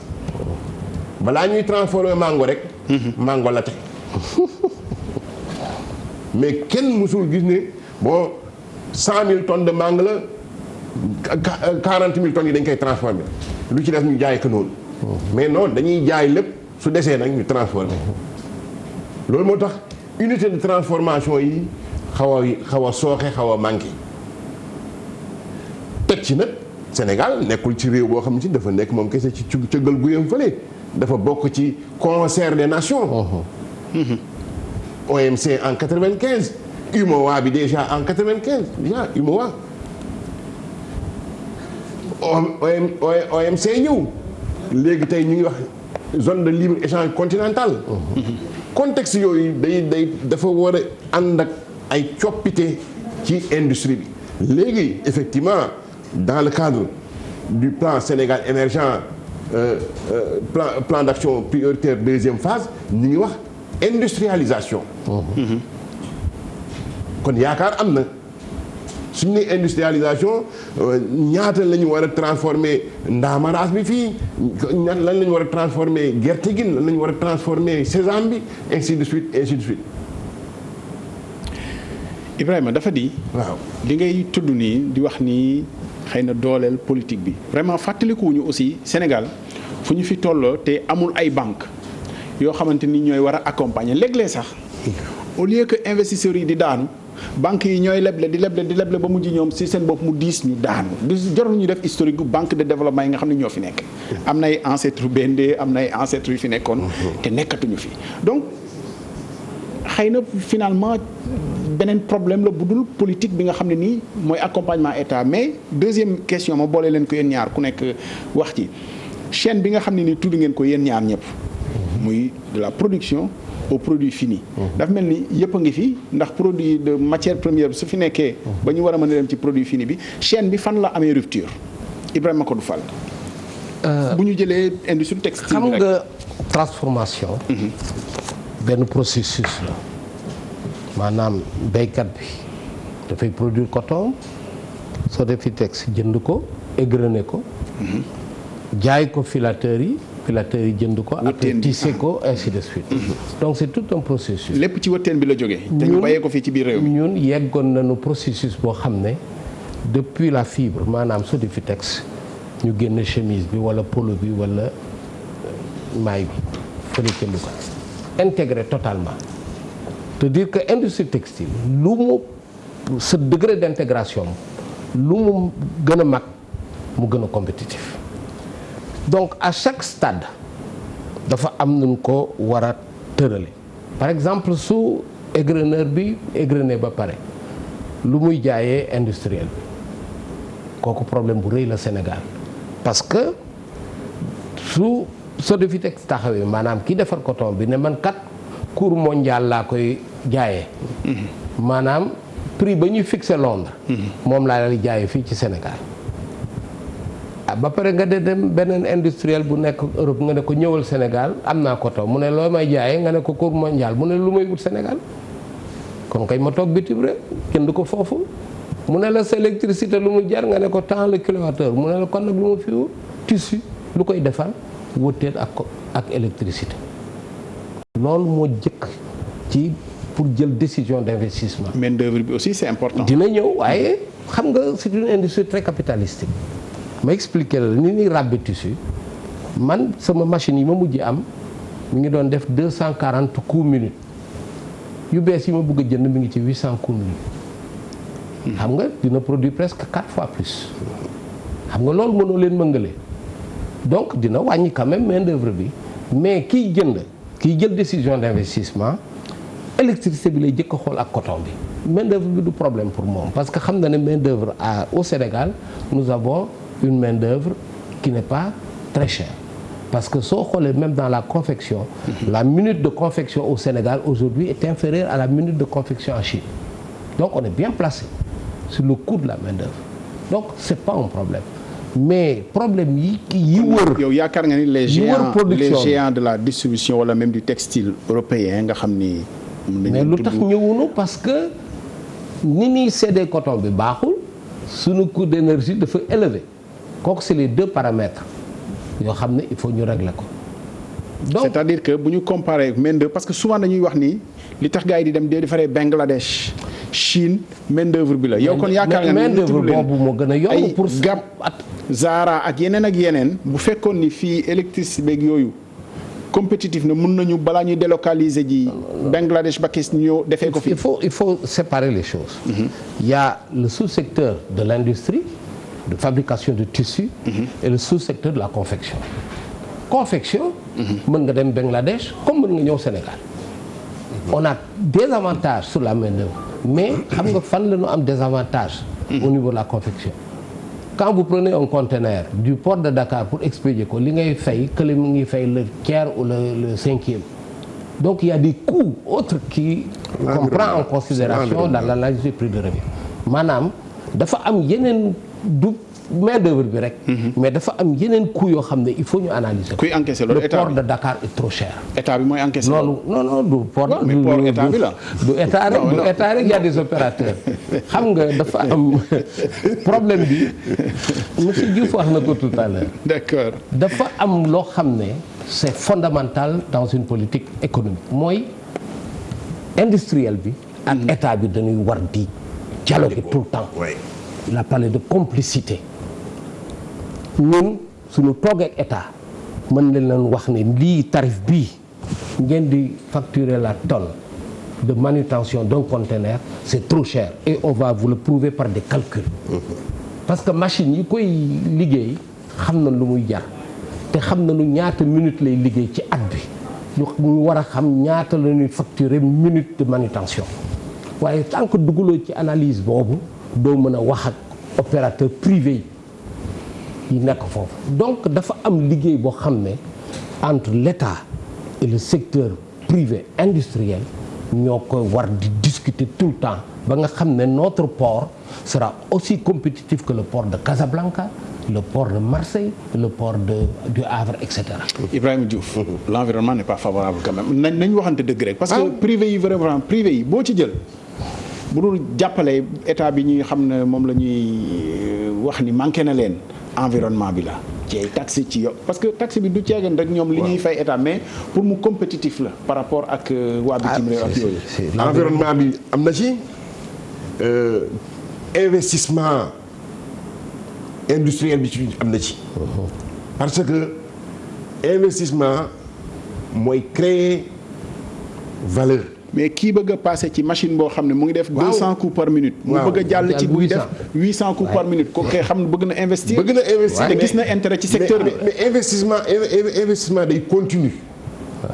[SPEAKER 3] balaa ñuy transformer mango rek. mango la tey mais kenn mësul gis ne bon 100 000 tonnes de mangue la 40 000 tonnes yi dañ koy transformer lu ci def ñu jaay ko noonu. mais non dañuy jaay lépp su desee nag ñu transformer loolu moo tax unité de transformation yi xaw a sooxe xaw a manqué teg ci nag Sénégal nekkul ci réew boo xam ne ci dafa nekk moom kese ci cëggal guyam fële dafa bokk ci concert des nations. OMC en 95 UMOA bi déjà en 95 déjà UMOA OMC ñëw léegi tey ñu ngi wax zone de libre échange continentale. contexte yooyu dafa war a ànd ak ay coppite ci industrie bi. léegi effectivement dans le cadre du plan Sénégal émergent plan d'action prioritaire deuxième phase ñu ngi wax industrialisation. kon yaakaar am na suñu ne industrialisation ñaata la ñu war a transformer ndaamaraas bi fii lan la ñu war a transformer gerte gi lan la ñu war a transformer sésame bi ainsi de suite ainsi de suite.
[SPEAKER 1] Ibrahima dafa di.
[SPEAKER 3] waaw
[SPEAKER 1] li ngay tudd nii di wax nii xëy na dooleel politique bi vraiment fàttalikuwuñu aussi Sénégal fu ñu fi tolloo te amul ay banques yoo xamante ni ñooy war a accompagner léeg-léeg sax au lieu que investisseurs yi di daanu banques yi ñooy leble di leble ba mujj ñoom si seen bopp mu diis ñu daanu jarul ñu def historique gu banque de développement yi nga xam ne ñoo fi nekk. am na ay ancêtres BND am na ay ancêtres yu fi nekkoon te nekkatuñu fi donc xëy na finalement. beneen problème la bu dul politique bi nga xam ne nii mooy accompagnement état mais deuxième question ma boole leen ko yéen ñaar ku nekk wax ci chaîne bi nga xam ne nii tudd ngeen ko yéen ñaar ñëpp muy de la production au produit fini. dafa mel ni yëpp a ngi fi ndax produit de matière première su fi nekkee ba ñu war a mën a dem ci produit fini bi chaîne bi fan la amee rupture Ibrahima Codou Fall. bu ñu jëlee industrie textile
[SPEAKER 4] xam nga transformation. benn processus la. maanaam béykat bi dafay produire coton Sodefitex jënd ko égrené ko jaay ko filateurs yi jënd ko après tissé ko ainsi de suite donc c'est tout un processus.
[SPEAKER 1] lépp ci wëtteen bi la jógee te ñu bàyyee ko fii ci biir réew mi
[SPEAKER 4] ñun yeggoon nañu processus boo xam ne depuis la fibre maanaam Sodefitex ñu génn chemise bi wala polo bi wala maay bi fële ca Louga intégré totalement. te dire que industrie textile lu mu ce degré d'intégration lu mu gën a mag mu gën a compétitif donc à chaque stade dafa am nuñ ko war a tërale par exemple su égreneur bi égrené ba pare lu muy jaayee industriel bi kooku problème bu rëy la Sénégal parce que su Sodefitex taxawee maanaam ki defar coton bi ne man kat cours mondial laa koy jaayee maanaam prix ba ñuy fixé Londres moom laa lay jaayee fii ci Sénégal ba pare nga de dem beneen industriel bu nekk Europe nga ne ko ñëwal Sénégal am naa coton mu ne loo may jaayee nga ne ko cours mondial mu ne lu may wut Sénégal kon kay ma toog bitim réew jënd ko foofu mu ne la sa électricité lu mu jar nga ne ko tant le kilowattheure mu ne la kon nag lu ma fi wut tissu lu koy defar wëttéet ak électricité loolu moo jëkk ci pour jël décision d'investissement.
[SPEAKER 1] main d'œuvre bi aussi c'est important.
[SPEAKER 4] dina ñëw waaye xam nga c'est une industrie très capitalistique ma expliquer la ni ñuy ràbbe tissu man sama machine yi ma mujj am mi ngi doon def 240 coups minute yu bees yi ma bëgg a jënd mi ngi ci 800 coups minute. xam nga dina produire presque 4 fois plus. xam nga loolu mënoo leen mëngale donc dina wàññi quand même main d'œuvre bi mais kiy jël décision d'investissement électricité bi lay jëkk a xool ak coton bi main d'œuvre bi du problème pour moom parce que xam na ne main d'œuvre au Sénégal nous avons une main d'œuvre qui n'est pas très chère parce que soo xoolee même dans la confection la minute de confection au Sénégal aujourd'hui est inférieure à la minute de confection en Chine donc on est bien placé sur le coût de la main d'œuvre donc c'est pas un problème mais problème yi wër.
[SPEAKER 1] yow yaakaar nga ni les géants de la distribution wala même du textile européen nga xam ni.
[SPEAKER 4] mais lu tax ñëwunu parce que ni ñuy séddee coton bi baaxul suñu coût d'énergie dafa élevé kooku c'est les deux paramètres yoo xam ne il faut ñu régler ko.
[SPEAKER 1] donc c'est-à-dire que bu ñu comparer main-d'œuvre parce que souvent dañuy wax ni li tax gars yi di dem di defaree Bangladesh Chine main-d'œuvre bi la. yow kon yaakaar nga ni
[SPEAKER 4] main-d'œuvre boobu moo gën a yomb pour
[SPEAKER 1] Gap Zara ak yeneen bu fekkoon ni fii électricité beeg yooyu compétitif na mun nañu balaa ñuy délocaliser ji Bangladesh ba kis ñëw defee ko fi.
[SPEAKER 4] il faut séparer les choses. Il y a le sous-secteur de l'industrie de fabrication de tissus et le sous-secteur de la confection. mën nga dem Bangladesh comme mën nga ñëw Sénégal. on a des avantages sur la main-d'œuvre mais xam nga fan la ñu am des avantages au niveau de la confection quand vous prenez un conteneur du port de Dakar pour expédier ko li ngay fay kële mu ngi fay le tiers ou le cinquième. Donc il y a des coûts autres qu'on prend en considération dans l'analyse du prix de revient. maanaam dafa am yeneen du main d'œuvre bi rek. mais dafa am yeneen coûts yoo xam ne il faut ñu analyser.
[SPEAKER 1] kuy encaisser loolu
[SPEAKER 4] le port de Dakar est trop cher.
[SPEAKER 1] état bi mooy encaisser
[SPEAKER 4] loolu non du port.
[SPEAKER 1] mais port état bi la.
[SPEAKER 4] du état rek du état rek y a des opérateurs. xam nga dafa am problème bi monsieur Diouf wax na ko tout à l'heure.
[SPEAKER 1] d'accord
[SPEAKER 4] dafa am loo xam ne c'est fondamental dans une politique économique mooy industriel bi. ak état bi dañuy war di dialoguer tout le temps. il a parlé de complicité. ñun suñu toogee ak état mën leen leen wax ne lii tarif bii ngeen di facturer la tonne de manutention d'un conteneur c'est trop cher et on va vous le prouver par des calculs. parce que machine yi koy liggéey xam na lu muy jar te xam na lu ñaata minute lay liggéey ci at bi ñu war a xam ñaata la ñuy facturer minute de manutention waaye tant que dugaloo ci analyse boobu doo mën a wax ak opérateur privé yi nekk foofu. donc dafa am liggéey boo xam ne entre l'État et le secteur privé industriel ñoo koy war di discuter tout le temps ba nga xam ne notre port sera aussi compétitif que le port de Casablanca, le port de Marseille, le port du Havre, etc.
[SPEAKER 1] Ibrahima Diouf. L'environnement n'est pas favorable quand même nañ waxante dëgg rek. parce que privé yi vraiment privé yi boo ci jël. bu dul jàppale état bi ñuy xam ne moom la ñuy wax ni manqué na leen environnement bi la ci ay taxe ci yow parce que taxe bi du ceegen rek ñoom li ñuy fay état mais pour mu compétitif la par rapport ak waa bitim réew ak yooyu.
[SPEAKER 3] environnement bi am na ci investissement industriel bi ci am na ci. parce que investissement mooy créer valeur.
[SPEAKER 1] mais kii bëgg a passer ci machine boo xam ne mu ngi def 200 coups par minute. mu bëgg a jàll ci buy def 800 coups par minute. ko kay xam ne bëgg na investir. te gis na intérêt ci secteur bi.
[SPEAKER 3] mais investissement day continue.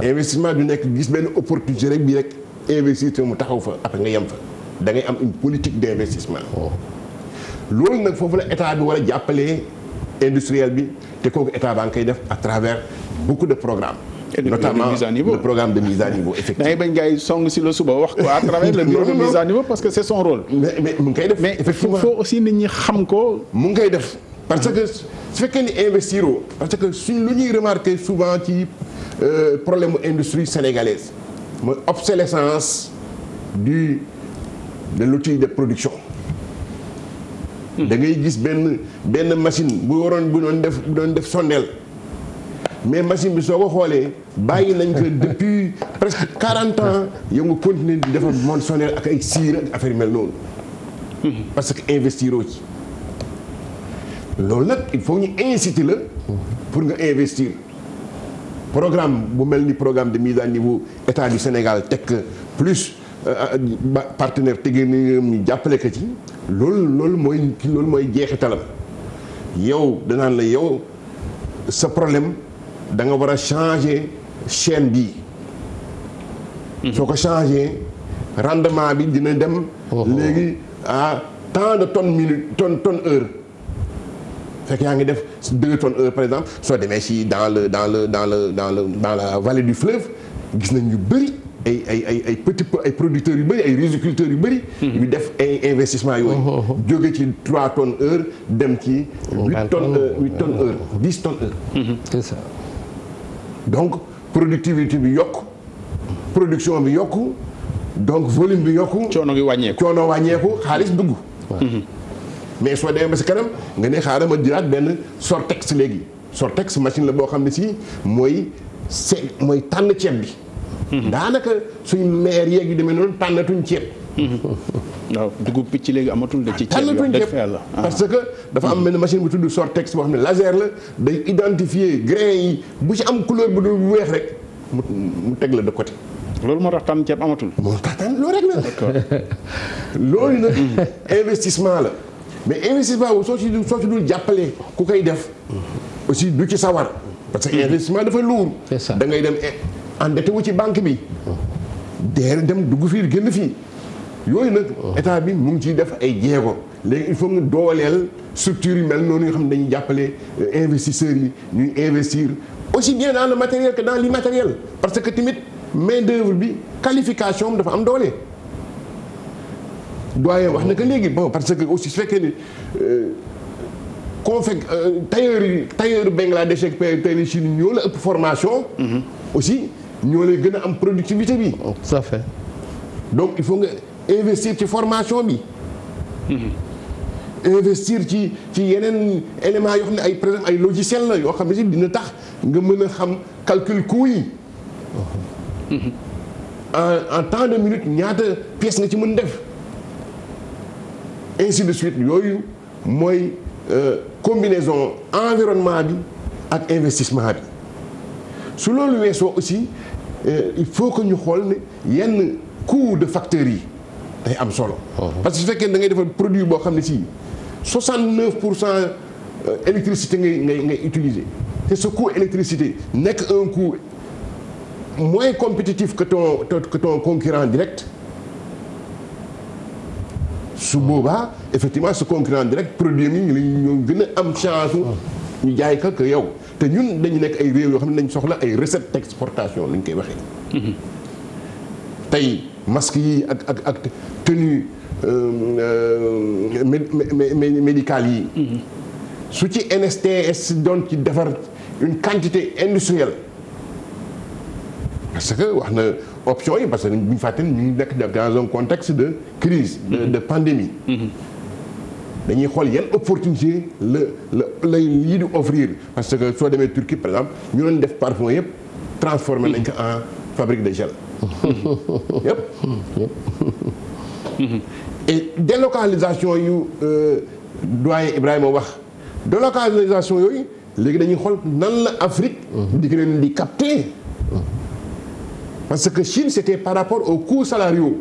[SPEAKER 3] investissement du nekk gis benn opportunité rek bii rek investir te mu taxaw fa après nga yem fa da ngay am une politique d'investissement. loolu nag foofu la état bi war a jàppalee industriel bi te kooku état baa ngi koy def à travers beaucoup de programmes. notamment le programme de mise à niveau effectivement.
[SPEAKER 1] da ngay bañ gars yi song si la suba wax ko à travers le bureau de mise à niveau parce que c'est son rôle.
[SPEAKER 3] mais mu ngi koy def
[SPEAKER 1] mais il faut aussi nit ñi xam ko.
[SPEAKER 3] mu ngi koy def parce que su fekkee ni investir parce que suñ lu ñuy remarquer souvent ci problème mu industrie sénégalaise mooy obsolescence de l'outil de production. da ngay gis benn machine bu doon def sondeel. mais machine bi soo ko xoolee bàyyi nañ ko depuis presque 40 ans yow nga continuer di defar moissonnière ak ay cire ak affaire yu mel noonu. parce que investiroo ci. loolu nag il faut ñu inciter la pour nga investir programme bu mel ni programme de mise à niveau état du Sénégal teg plus partenaire tegee ni ñu jàppale ko ci loolu mooy jeexitalam yow danaan la yow sa problème. da nga war a changer chaîne bi. soo ko changer rendement bi dina dem. léegi à tant de tonnes minute tonne heure. fekk yaa ngi def 2 tonnes heure par exemple soo demee si dans la vallée du fleuve gis nañ ñu bëri ay producteurs yu bëri ay riziculteurs yu bëri. yu def ay investissement yooyu. jóge ci 3 tonnes heure dem ci 8 tonnes heure 10 tonnes heure.
[SPEAKER 4] c'est ça.
[SPEAKER 3] donc productivité bi yokk production bi yokk donc volume bi yokk.
[SPEAKER 1] coono
[SPEAKER 3] wàññeeku xaalis dugg. mais soo demee ba si kanam nga ne xaaral ma jëlaat benn Sortex léegi Sortex machine la boo xam ne si mooy tànn ceeb bi. daanaka suñu maire yeeg yu demee noonu tànnatuñ ceeb.
[SPEAKER 1] waaw dugub picc léegi amatul de ci ceeb
[SPEAKER 3] tànnatuñ ceeb parce que dafa am benn machine bu tudd Sortex boo xam ne laser la day identifier grain yi bu ci am couleur bu dul weex rek mu teg la de côté.
[SPEAKER 1] loolu moo tax tànn ceeb amatul.
[SPEAKER 3] moo tax tànn loolu rek la. loolu nag investissement la mais investissement bu soo ci dul jàppale ku koy def aussi du ci sawar. parce que investissement dafa lourd.
[SPEAKER 4] c'est ça
[SPEAKER 3] da ngay dem endetté wu ci banque bi. dem dugg fii génn fii. yooyu nag état bi mu ngi ciy def ay jéego léegi il faut nga dooleel structure yu mel noonu yoo xam ne dañuy jàppale investisseurs yi ñuy investir aussi bien dans le matériel que dans l'immatériel parce que tamit main d'œuvre bi qualification am dafa am doole. doyen wax na ko léegi bon parce que aussi su fekkee ni tailleur Bangladesh ak tailleur Chine ñoo la ëpp formation. aussi ñoo lay gën a am productivité bi.
[SPEAKER 4] tout à fait.
[SPEAKER 3] donc il faut nga investir ci formation bi. investir ci yeneen éléments yoo xam ne ay par exemple ay logiciel la yoo xam ne si dina tax nga mën a xam calcul coût yi. en temps de minute ñaata pièce nga ci mën def. ainsi de suite yooyu mooy combinaison environnement bi ak investissement bi su loolu weesoo aussi il faut que ñu xool ne yenn coût de facteurs yi day am solo. parce que su fekkee da ngay defar produit boo xam ne si 69% électricité ngay utiliser te ce coût électricité nekk un coût moins compétitif que ton concurrent direct. su boobaa effectivement ce concurrent direct produit mi ñoo gën a am chance ñu jaay ko que yow te ñun dañu nekk ay réew yoo xam ne dañ soxla ay recettes d'exportation lañ koy waxee. tey masque yi ak tenue médicale yi. su ci NSTS doon ci defar une quantité industrielle. parce que wax na option yi parce que bu ñu fàtte ñu ngi nekk dans un contexte de crise de pandémie. dañuy xool yan opportunité la lii di offrir parce que soo demee Turquie par exemple ñu doon def parfum yëpp transformé nañ ko en fabrique de gel. yëpp. et délocalisation yu doyen Ibrahima wax délocalisation yooyu léegi dañuy xool nan la Afrique. di ko leen di capter. parce que Chine c'était par rapport aux coûts salariaux.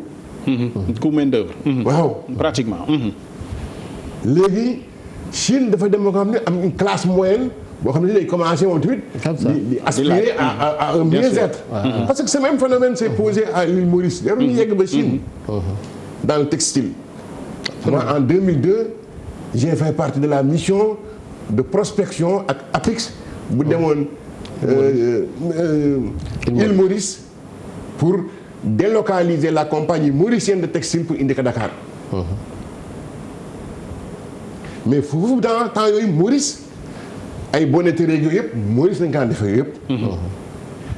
[SPEAKER 1] coût main d'œuvre.
[SPEAKER 3] waaw
[SPEAKER 1] pratiquement.
[SPEAKER 3] léegi Chine dafa dem ba nga xam ne am une classe moyenne boo xam ne day commencer moom tamit. di aspirer à un bien-être. parce que ce même phénomène s'est posé à l'île Maurice. jarul ñu yegg ba Chine. dans le textile. moi en 2002 j'ai fait partie de la mission de prospection ak APIX bu demoon île Maurice. pour délocaliser la compagnie mauricienne de textile pour indi ko Dakar. mais foofu dans temps yooyu Maurice ay bonneterie yooyu yëpp Maurice lañ kaan defee yëpp.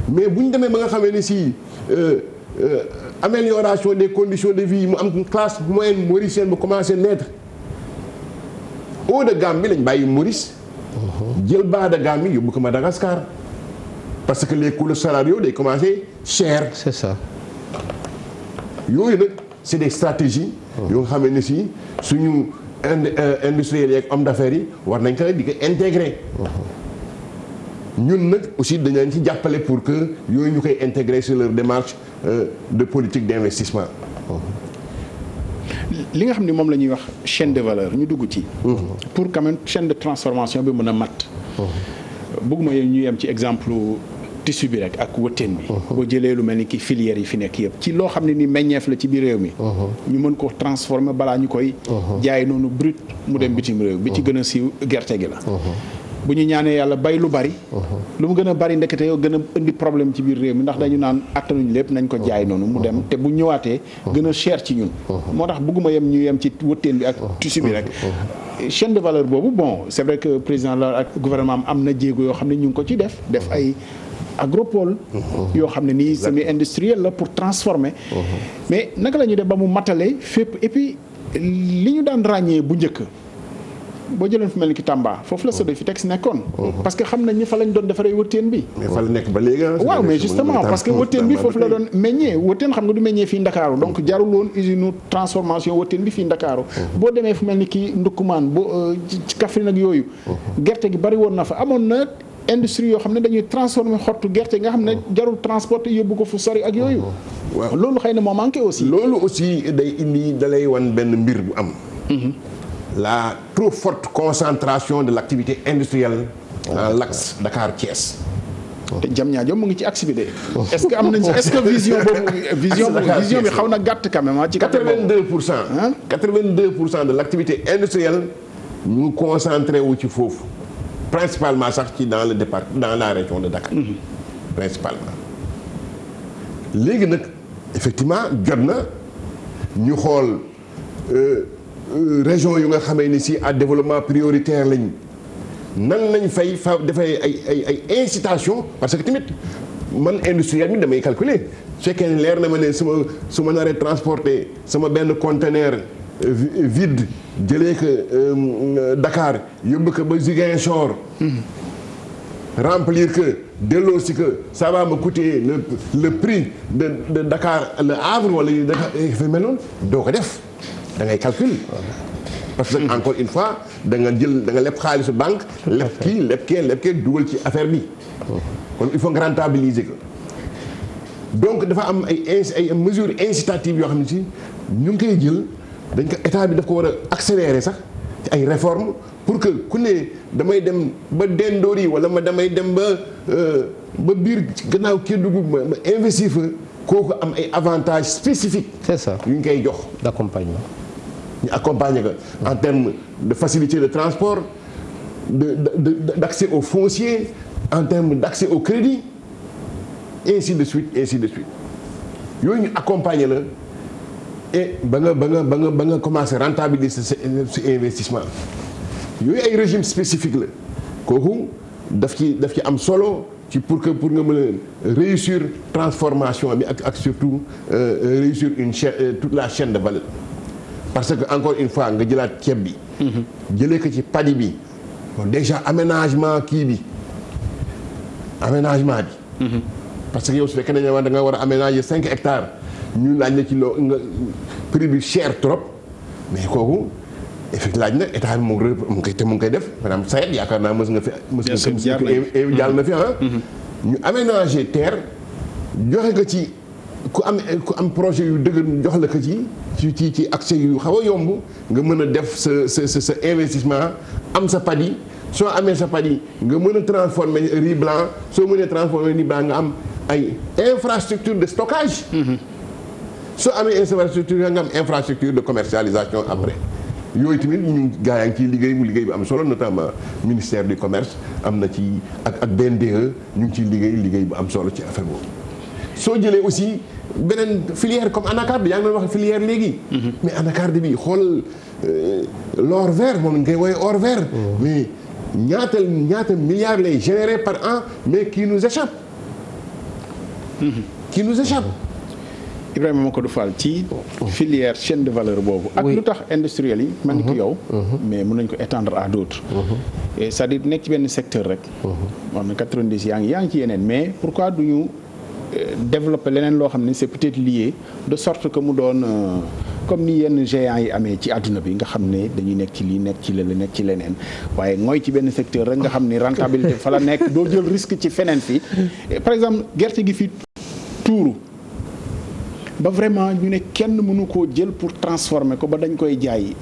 [SPEAKER 3] mais bu ñu demee ba nga xamee ne si amélioration des conditions de vie mu am classe moyenne mauricienne bu commencé naître haut de gamme bi lañ bàyyi Maurice. jël bas de gamme bi yóbbu ko Madagascar. parce que les coûts salariaux day commencé cher.
[SPEAKER 4] c'est ça.
[SPEAKER 3] yooyu nag c'est des stratégies. yoo nga xam ne si suñu industriels yeeg hommes d'affaires yi war nañ ko di ko intégrer. ñun nag aussi dañ leen ci jàppale pour que yooyu ñu koy intégrer sur leur démarche de politique d'investissement.
[SPEAKER 1] li nga xam ni moom la ñuy wax chaîne de valeur ñu dugg ci. pour quand même chaîne de transformation bi mën a mat. bëgguma ñu yem ci exemple tissu bi rek ak wëtteen bi. boo jëlee lu mel ni ki filière yi fi nekk yëpp ci loo xam ne ni meññeef la ci biir réew mi. ñu mën ko transformer balaa ñu koy. jaay noonu brut mu dem bitim réew bi ci gën a siiw gerte gi la. bu ñu ñaanee yàlla bay lu bari. lu mu gën a bari ndekete yow gën a indi problème ci biir réew mi ndax dañu naan attanuñ lépp nañ ko jaay noonu mu dem te bu ñëwaatee gën a cher ci ñun. moo tax bëgguma yem ñu yem ci wëtteen bi ak tissu bi rek. chaîne de valeur boobu bon c'est vrai que président la ak gouvernement am na jéego yoo xam ne ñu ngi ko ci def ay agropole yoo xam ne nii semi industriel la pour transformer. mais naka la ñuy def ba mu matale fépp et puis li ñu daan ràññee bu njëkk. boo jëlee fu mel ni ki Tamba foofu la Sodefitex nekkoon. parce que xam nañ ni fa lañ doon defaree wëtteen bi.
[SPEAKER 3] mais fa la nekk ba léegi.
[SPEAKER 1] waaw mais justement parce que wëtteen bi foofu la doon meññee wëtteen xam nga du meññee fii Ndakaaru donc jarul woon usine transformation wëtteen bi fii Ndakaaru. boo demee fu mel ni ki Ndukkumaan boo ci Kaffrine ak yooyu. gerte gi bari woon na fa amoon na industrie yoo xam ne dañuy transformer xottu gerte nga xam ne jarul transporter yóbbu ko fu sori ak yooyu. waaw loolu xëy na moo manqué aussi.
[SPEAKER 3] loolu aussi day indi dalay wan benn mbir bu am. la trop forte concentration de l'activité industrielle dans l'axe Dakar-Thiès.
[SPEAKER 1] te Diamniadio mu ngi ci axe bi de. est-ce que am nañ est-ce que vision bi xaw na gàtt quand même ci
[SPEAKER 3] 82%. 82% de l'activité industrielle ñu ngi concentré wu ci foofu principalement sax ci dans le département dans la région de Dakar. Principalement. léegi nag effectivement jot na ñu xool région yu nga xamee ni si à développement prioritaire lañ nan lañ fay dafay ay incitation parce que tamit man industriel mi damay calculer su fekkee ne leer na ma ne su ma naree transporter sama benn conteneur vide jëlee ko Dakar yóbbu ko ba Ziguinchor. Remplir que delloo si que ça va me coûter le prix de Dakar le Havre wala Dakar fa mel noonu doo ko def da ngay calcul parce que encore une fois da nga leb xaalisu banque leb kii dugal ci affaire bi kon il faut nga rentabiliser ko donc dafa am ay mesures incitatives yoo xam ne si ñu ngi koy jël dañ ko état bi daf ko war a accélérer sax ci ay réformes pour que ku ne damay dem ba Dendoor yi wala ma damay dem ba biir gannaaw Kédougou ma investir fa kooku am ay avantages spécifiques.
[SPEAKER 4] c'est ça
[SPEAKER 3] yu ñu koy jox.
[SPEAKER 4] d'accompagnement.
[SPEAKER 3] ñu accompagner ko en termes de facilité de transport d'accès au foncier en termes d'accès au crédit ainsi de suite yooyu ñu accompagner la et ba nga commencer rentabiliser ce investissement. yooyu ay régime spécifique la kooku daf ci am solo ci pour nga mën a réussir transformation bi ak surtout réussir toute la chaîne de valeur parce que encore une fois nga jëlaat ceeb bi jëlee ko ci padi bi bon déjà aménagement bi parce que yow su fekkee da nga war a aménager 5 hectares ñu laaj la ci loo nga prix bi cher trop mais kooku effectivement laaj na état bi mu ngi koy def maanaam SAED yaakaar naa mës nga fi jàll na fi ñu aménager terre joxe ko ci ku am projet yu dëgër jox la ko ci accès yu xaw a yomb nga mën a def sa investissement am sa padi soo amee sa padi nga mën a transformer riz blanc soo mënee transformer riz blanc nga am ay infrastructure de stockage soo amee infrastructure nga am infrastructure de commercialisation après yooyu tamit ñu gaa yaa ngi ciy liggéey bi am solo notamment ministère du commerce am na ci ak BNDE ñu ngi ciy liggéey bu am solo ci affaire boobu. soo jëlee aussi beneen filière comme anacarde yaa ngi doon wax filière léegi. mais anacarde bi xool l'or vert moom lañ koy woowee or vert. mais ñaata milliards lay générer par an mais qui nous échappe.
[SPEAKER 1] Ibrahima Macodou Fall ci filière chaîne de valeur boobu ak lu tax industriel yi man ni ko yow mais mën nañ ko étendre à d'autres et c'est-à-dire nekk ci benn secteur rek wax na 90 yaa ngi ci yeneen mais pourquoi du ñu développer leneen loo xam ne c'est peut-être lié de sorte que mu doon comme ni yenn géants yi amee ci àdduna bi nga xam ne dañuy nekk ci lii nekk ci lële nekk ci leneen waaye mooy ci benn secteur rek nga xam ni rentabilité fa la nekk doo jël risque ci feneen fii par exemple gerte gi fi tuuru ba vraiment ñu ne kenn mënu koo jël pour transformer ko ba dañ koy jaay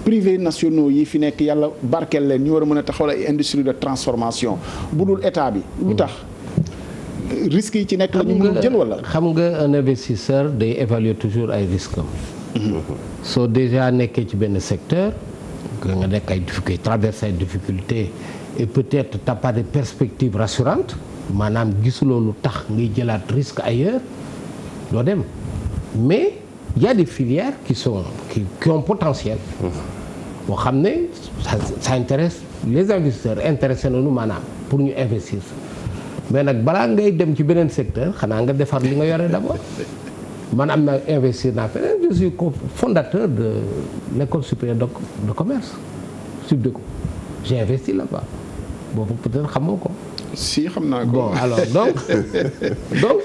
[SPEAKER 1] privés nationaux yi fi nekk yàlla barkeel leen ñu war a mën a taxawal ay industrie de transformation bu dul état bi lu tax risques yi ci nekk la ñu mënul jël wala.
[SPEAKER 4] xam nga un investisseur day évaluer toujours ay risques am. soo déjà nekkee ci benn secteur nga nekk ay difficultés traverser ay difficultés et peut-être t'as pas de perspectives rassurantes maanaam gisuloo lu tax ngay jëlaat risque ailleurs doo dem. mais il y a des filières qui ont potentiel boo xam ne ça intéresse les investisseurs intéressé nañu maanaam pour ñu investir mais nag balaa ngay dem ci beneen secteur xanaa nga defar li nga yore d'abord man am na investir naa feneen je suis fondateur de l'école supérieure de commerce Subdeco j'ai investi là-bas boobu peut-être xamoo ko.
[SPEAKER 1] si xam naa ko.
[SPEAKER 4] Bon alors donc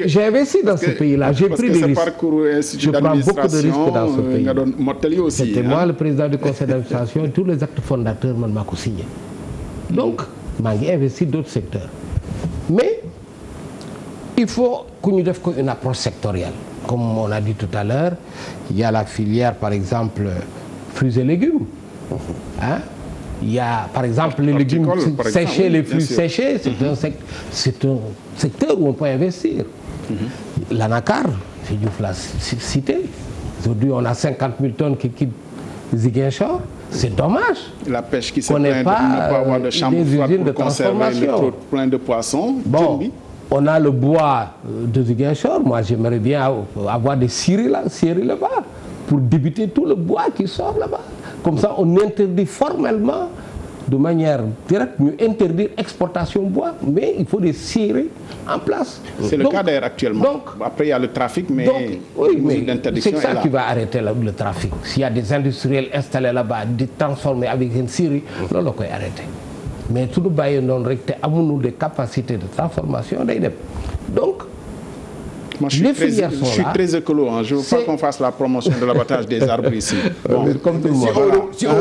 [SPEAKER 4] j'ai investi dans ce pays-là j'ai pris des risques je prends beaucoup de risques dans ce pays.
[SPEAKER 1] nga doon mottali aussi.
[SPEAKER 4] C'était moi le président du conseil d'administration tous les actes fondateurs man maa ko signé donc maa ngi investir d'autres secteurs mais il faut que ñu def ko une approche sectorielle comme on a dit tout à l'heure il y a la filière par exemple fruits et légumes Il y a par exemple les légumes séchés, les fruits séchés, c'est un secteur où on peut investir. L'anacarde, Diouf l'a cité. Aujourd'hui, on a 50 000 tonnes qui quittent Ziguinchor. C'est dommage.
[SPEAKER 1] La pêche qui se plaint de ne pas avoir de chambre froide pour conserver le trop plein de poissons.
[SPEAKER 4] Bon, on a le bois de Ziguinchor. Moi, j'aimerais bien avoir des scieries là-bas pour débiter tout le bois qui sort là-bas. Comme ça, on interdit formellement, de manière directe, nous interdire exportation bois, mais il faut des scieries en place.
[SPEAKER 1] C'est le cas d'ailleurs actuellement. Donc, après, il y a le trafic, mais,
[SPEAKER 4] c'est ça qui va arrêter le trafic. S'il y a des industriels installés là-bas, de transformer avec une scierie, là, on peut arrêter. Mais tout le bail non recté, avons-nous des capacités de transformation. Donc,
[SPEAKER 1] moi, je suis très écolo. Hein. Je ne veux pas qu'on fasse la promotion de l'abattage des arbres ici.
[SPEAKER 3] Bon, comme tout le monde. Si on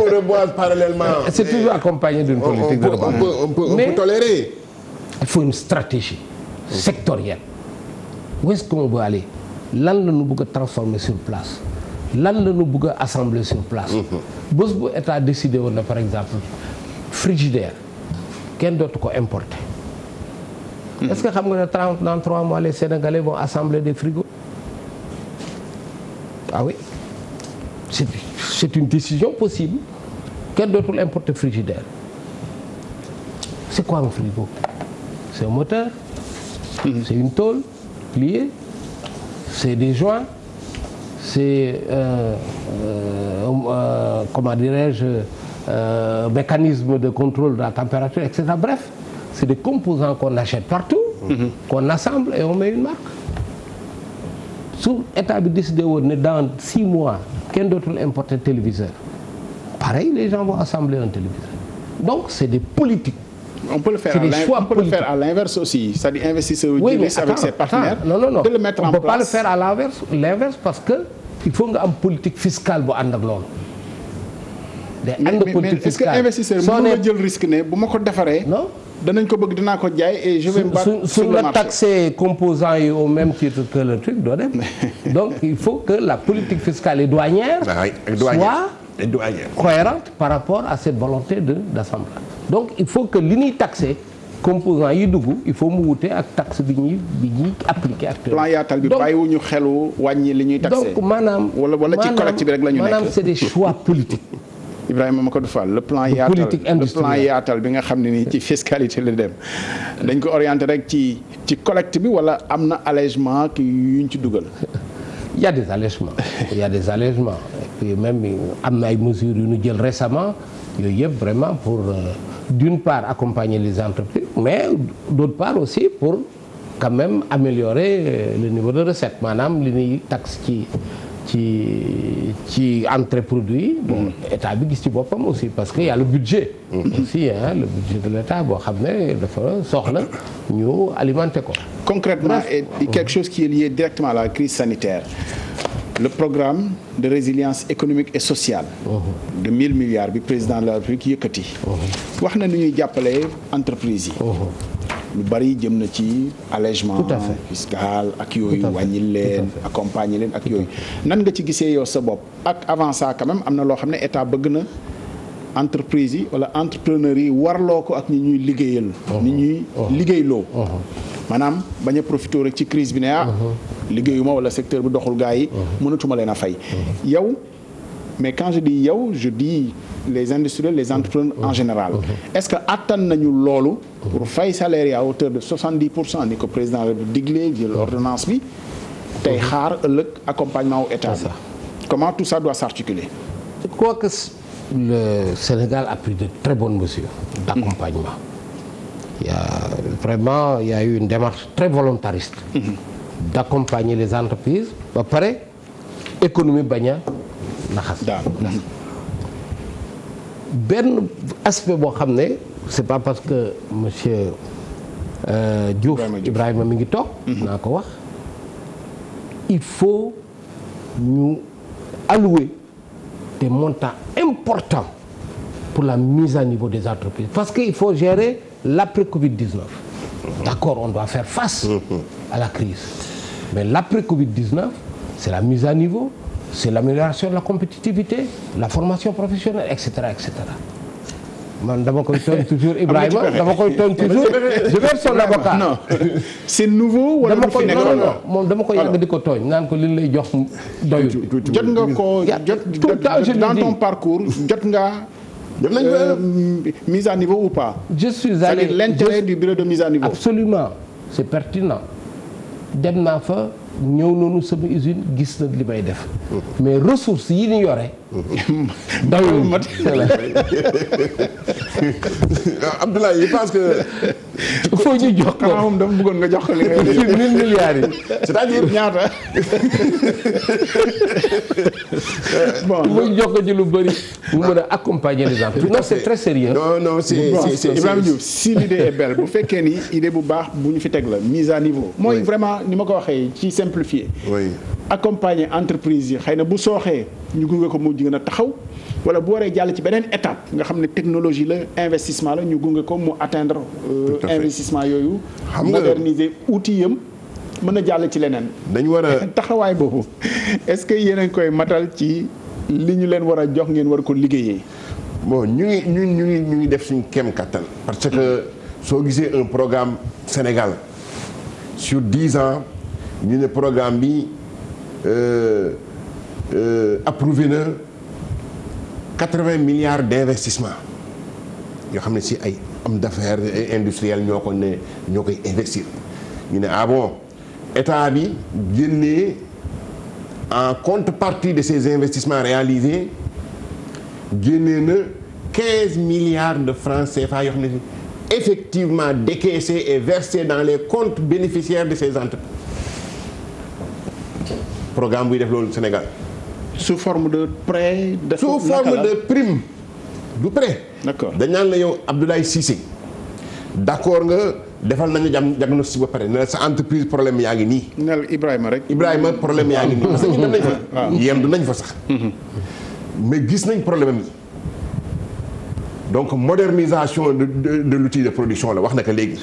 [SPEAKER 3] reboise parallèlement.
[SPEAKER 4] C'est toujours accompagné d'une politique de reboisement.
[SPEAKER 3] On peut tolérer.
[SPEAKER 4] Il faut une stratégie sectorielle. Où est-ce qu'on veut aller? Là, nous voulons transformer sur place. Là, nous voulons assembler sur place. Si l'État a décidé, par exemple, frigidaire, qu'un d'autre qu'on importe. Est-ce que dans 3 mois, les Sénégalais vont assembler des frigos? Ah oui. C'est une décision possible. Quel d'autre importe frigidaire? C'est quoi un frigo? C'est un moteur, c'est une tôle pliée, c'est des joints, c'est comment dirais-je, un mécanisme de contrôle de la température, etc. Bref. C'est des composants qu'on achète partout, qu'on assemble et on met une marque. Si l'État a décidé dans 6 mois, qu'un d'autre importe un téléviseur, pareil, les gens vont assembler un téléviseur. Donc, c'est des politiques.
[SPEAKER 1] On peut le faire, à l'inverse aussi. C'est-à-dire investisseurs avec ses partenaires.
[SPEAKER 4] Non.
[SPEAKER 1] De le mettre
[SPEAKER 4] on
[SPEAKER 1] en
[SPEAKER 4] ne peut
[SPEAKER 1] place.
[SPEAKER 4] pas le faire à l'inverse parce qu'il faut une politique fiscale pour ànd ak loolu.
[SPEAKER 1] Mais est-ce que l'investisseur peut prendre le risque non. Danañ ko bëgg dinaa ko jaay et je vais me battre sur le marché.
[SPEAKER 4] Sur le taxer composants au même titre que le truc doit être. Donc il faut que la politique fiscale et douanière soit cohérente par rapport à cette volonté d'assemblage. Donc il faut que l'ini taxé composants yi dugg il faut mu wute ak taxe bi ñuy appliquer actuellement.
[SPEAKER 1] Plan yaatal bi bàyyiwuñu xelu wàññi li ñuy taxé.
[SPEAKER 4] Donc maanaam
[SPEAKER 1] wala ci collecte bi rek la ñu nekk.
[SPEAKER 4] maanaam c'est des choix politiques.
[SPEAKER 1] Ibrahima Macodou Fall le plan yaatal bi nga xam ne nii ci fiscalité la dem dañ ko orienté rek ci collecte bi wala am na allègement yuñ ci dugal.
[SPEAKER 4] Il y a des allègements. Et puis même am na ay mesures yu ñu jël récemment yooyu yëpp vraiment pour d'une part accompagner les entreprises mais d'autre part aussi pour quand même améliorer le niveau de recette maanaam li ñuy taxe ci entrée produit bon état bi gis ci boppam aussi parce que y a le budget aussi le budget de l'état boo xam ne dafa soxla ñu alimenter ko.
[SPEAKER 1] Concrètement et quelque chose qui est lié directement à la crise sanitaire le programme de résilience économique et sociale de 1000 milliards bi président de la République yëkkati wax na ni ñuy jàppale entreprise yi lu bari jëm na ci allègement fiscal ak yooyu wàññil leen accompagner leen ak yooyu nan nga ci gisee yow sa bopp ak avant ça quand même am na loo xam ne état bëgg na entreprise yi wala entrepreneurs yi warloo ko ak ñi ñuy liggéeyal ñi ñuy liggéeyloo maanaam bañ a profité rek ci crise bi ne liggéeyuma wala secteur bi doxul gars yi mënatuma leen a fay yow mais quand je dis yow je dis les industriels les entrepreneurs en général est-ce que attan nañu loolu pour fay salaire à hauteur de 70% ni ko président la diglee jël ordonnance bi tey xaar ëllëg accompagnement wu état bi comment tout ça doit s'articuler?
[SPEAKER 4] Je crois que le Sénégal a pris de très bonnes mesures d'accompagnement. Il y a eu une démarche très volontariste d'accompagner les entreprises ba pare économie bañ a naxas benn aspect boo xam ne c'est pas parce que monsieur Diouf Ibrahima mi ngi toog naa ko wax il faut ñu allouer des montants importants pour la mise à niveau des entreprises parce que il faut gérer l'après Covid-19 d'accord on doit faire face à la crise mais l'après Covid-19 c'est la mise à niveau c'est l'amélioration de la compétitivité, la formation professionnelle, et cetera, et cetera. man dama koy tooñ toujours Ibrahima dama koy tooñ toujours je vais être son avocat.
[SPEAKER 1] non c'est nouveau wala lu fi nekkoon
[SPEAKER 4] non moom dama ko yàgg di ko tooñ naan ko li lay jox doyul.
[SPEAKER 1] jot nga ko jot dans ton parcours jot nga.
[SPEAKER 3] dem nañ fa
[SPEAKER 1] mise à niveau ou pas.
[SPEAKER 4] je suis allé
[SPEAKER 1] c'est-à-dire l'intérêt du bureau de mise à niveau.
[SPEAKER 4] absolument c'est pertinent dem naa fa ñëw noonu sama usine gis na li may def mais ressources yi ñu yore. dawul mat.
[SPEAKER 3] Abdoulaye je pense que.
[SPEAKER 4] il faut ñu jox ko
[SPEAKER 1] moom dafa bëggoon nga jox ko li ngay def.
[SPEAKER 4] 1000 milliards yi.
[SPEAKER 3] c'est-à-dire
[SPEAKER 1] ñaata. bon
[SPEAKER 4] il faut ñu jox ko ci lu bëri. mu mën a accompagner les entreprises. non c'est très sérieux.
[SPEAKER 3] non c'est
[SPEAKER 1] Ibrahima Diouf si l'idée est belle bu fekkee ni idée bu baax bu ñu fi teg la mise à niveau. mooy vraiment ni ma ko waxee ci simplifier.
[SPEAKER 3] oui
[SPEAKER 1] accompagner entreprise yi xëy na bu sooxee ñu gunge ko mu gën a taxaw wala bu waree jàll ci beneen étape nga xam ne technologie la investissement la ñu gunge ko mu atteindre investissement yooyu.
[SPEAKER 3] xam nga
[SPEAKER 1] moderniser outils yam mën a jàll ci leneen.
[SPEAKER 3] dañu war a
[SPEAKER 1] taxawaay boobu est-ce que yéen a ngi koy matal ci li ñu leen war a jox ngeen war ko liggéeyee.
[SPEAKER 3] bon ñu ngi def suñu kem kattan. parce que soo gisee un programme Sénégal sur 10 ans ñu ne programme bi approuvé na 80 milliards d'investissement yoo xam ne si ay hommes d'affaires et industriels ñoo koy investir ñu ne ah bon état bi génnee en contrepartie de ces investissements réalisés génnee na 15 milliards de francs CFA yoo xam ne effectivement décaissés et versés dans les comptes bénéficiaires de ces entreprises. Programme buy def loolu Sénégal.
[SPEAKER 1] sous forme de prêt.
[SPEAKER 3] sous forme de prime du prêt.
[SPEAKER 1] d'accord
[SPEAKER 3] dañ naan la yow Abdoulaye Cissé d'accord nga defal nañu diagnostic ba pare ne sa entreprise problème yaa ngi nii.
[SPEAKER 1] nel Ibrahima rek.
[SPEAKER 3] Ibrahima problème yaa ngi nii parce que ñun dem nañ fa. yem du nañ fa sax. mais gis nañ problème yi. donc modernisation de l'outil de production la wax na ko léegi.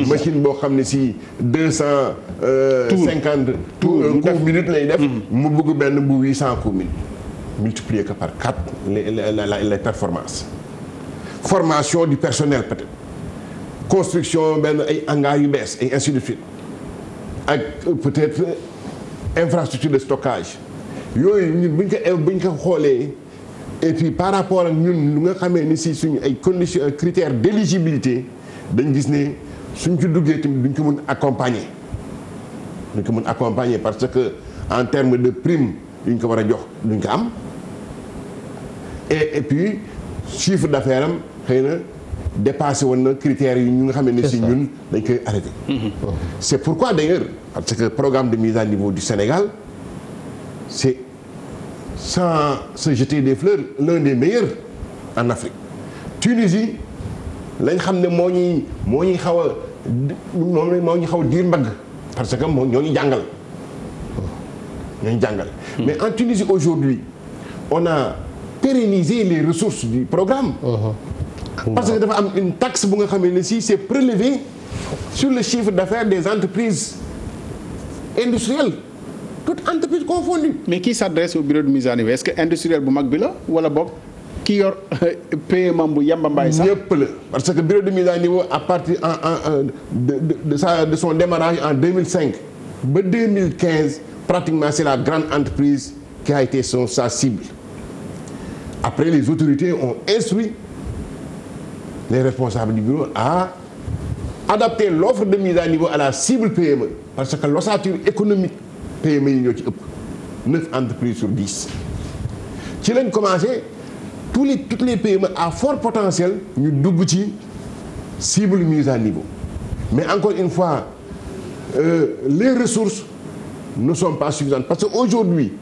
[SPEAKER 3] machine boo xam ne si 250 coups minutes lay def. mu bëgg benn bu 800 coups minutes. multiplier que par 4 les performances. formation du personnel peut-être. construction benn ay hangars yu bees et ainsi de suite. ak peut-être infrastructure de stockage. yooyu ñun buñ ko xoolee. et puis par rapport ak ñun lu nga xamee ni si suñu ay conditions critères d'éligibilité dañ gis ne suñ ci duggee tamit duñ ko mën accompagner parce que en termes de prime duñ ko war a jox duñ ko am et puis chiffre d'affaires am xëy na dépassé woon na critères yi ñu nga xamee ni si ñun dañ koy arrêté. C'est pourquoi d'ailleurs parce que programme de mise à niveau du Sénégal c'est sans se jeter des fleurs l'un des meilleurs en Afrique. Tunisie lañ xam ne moo ñuy xaw a diir mbagg parce que ñoo ñu jàngal. mais en Tunisie aujourd'hui on a pérennisé les ressources du programme. parce que dafa am une taxe bu nga xam ne si c'est prélevé sur le chiffre d'affaires des entreprises industrielles. toute entreprise confondue.
[SPEAKER 1] mais qui s'adresse au bureau de mise à niveau est-ce que industriel bu mag bi la wala boog ki yor PME bu Yamba Mbaye sax.
[SPEAKER 3] ñëpp la parce que bureau de mise à niveau à partir de son démarrage en 2005 ba 2015 pratiquement c'est la grande entreprise qui a été sa cible. Après les autorités ont instruit les responsables du bureau à adapter l'offre de mise à niveau à la cible PME parce que l'ossature économique PME yi ñoo ci ëpp 9 entreprises sur 10 ci lañ commencé toutes les PME à fort potentiel ñu dugg ci cible mise à niveau mais encore une fois les ressources ne sont pas suffisantes parce que aujourd'hui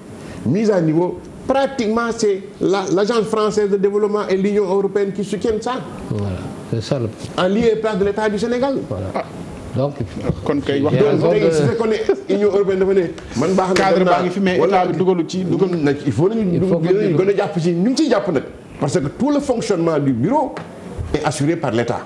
[SPEAKER 3] mise à niveau pratiquement c'est l'agence française de développement et l'Union européenne qui soutiennent ça.
[SPEAKER 4] Voilà, c'est ça le...
[SPEAKER 3] en lieu et place de l'État du Sénégal.
[SPEAKER 4] Voilà. Donc
[SPEAKER 1] kon kay wax
[SPEAKER 3] dëgg su fekkoon ne Union européenne dafa ne man baax na
[SPEAKER 1] cadre baa ngi fi mais état bi dugalu ci dugal
[SPEAKER 3] nag il faut nañu gën a jàpp ci ñu ngi ciy jàpp nag parce que tout le fonctionnement du bureau est assuré par l'État.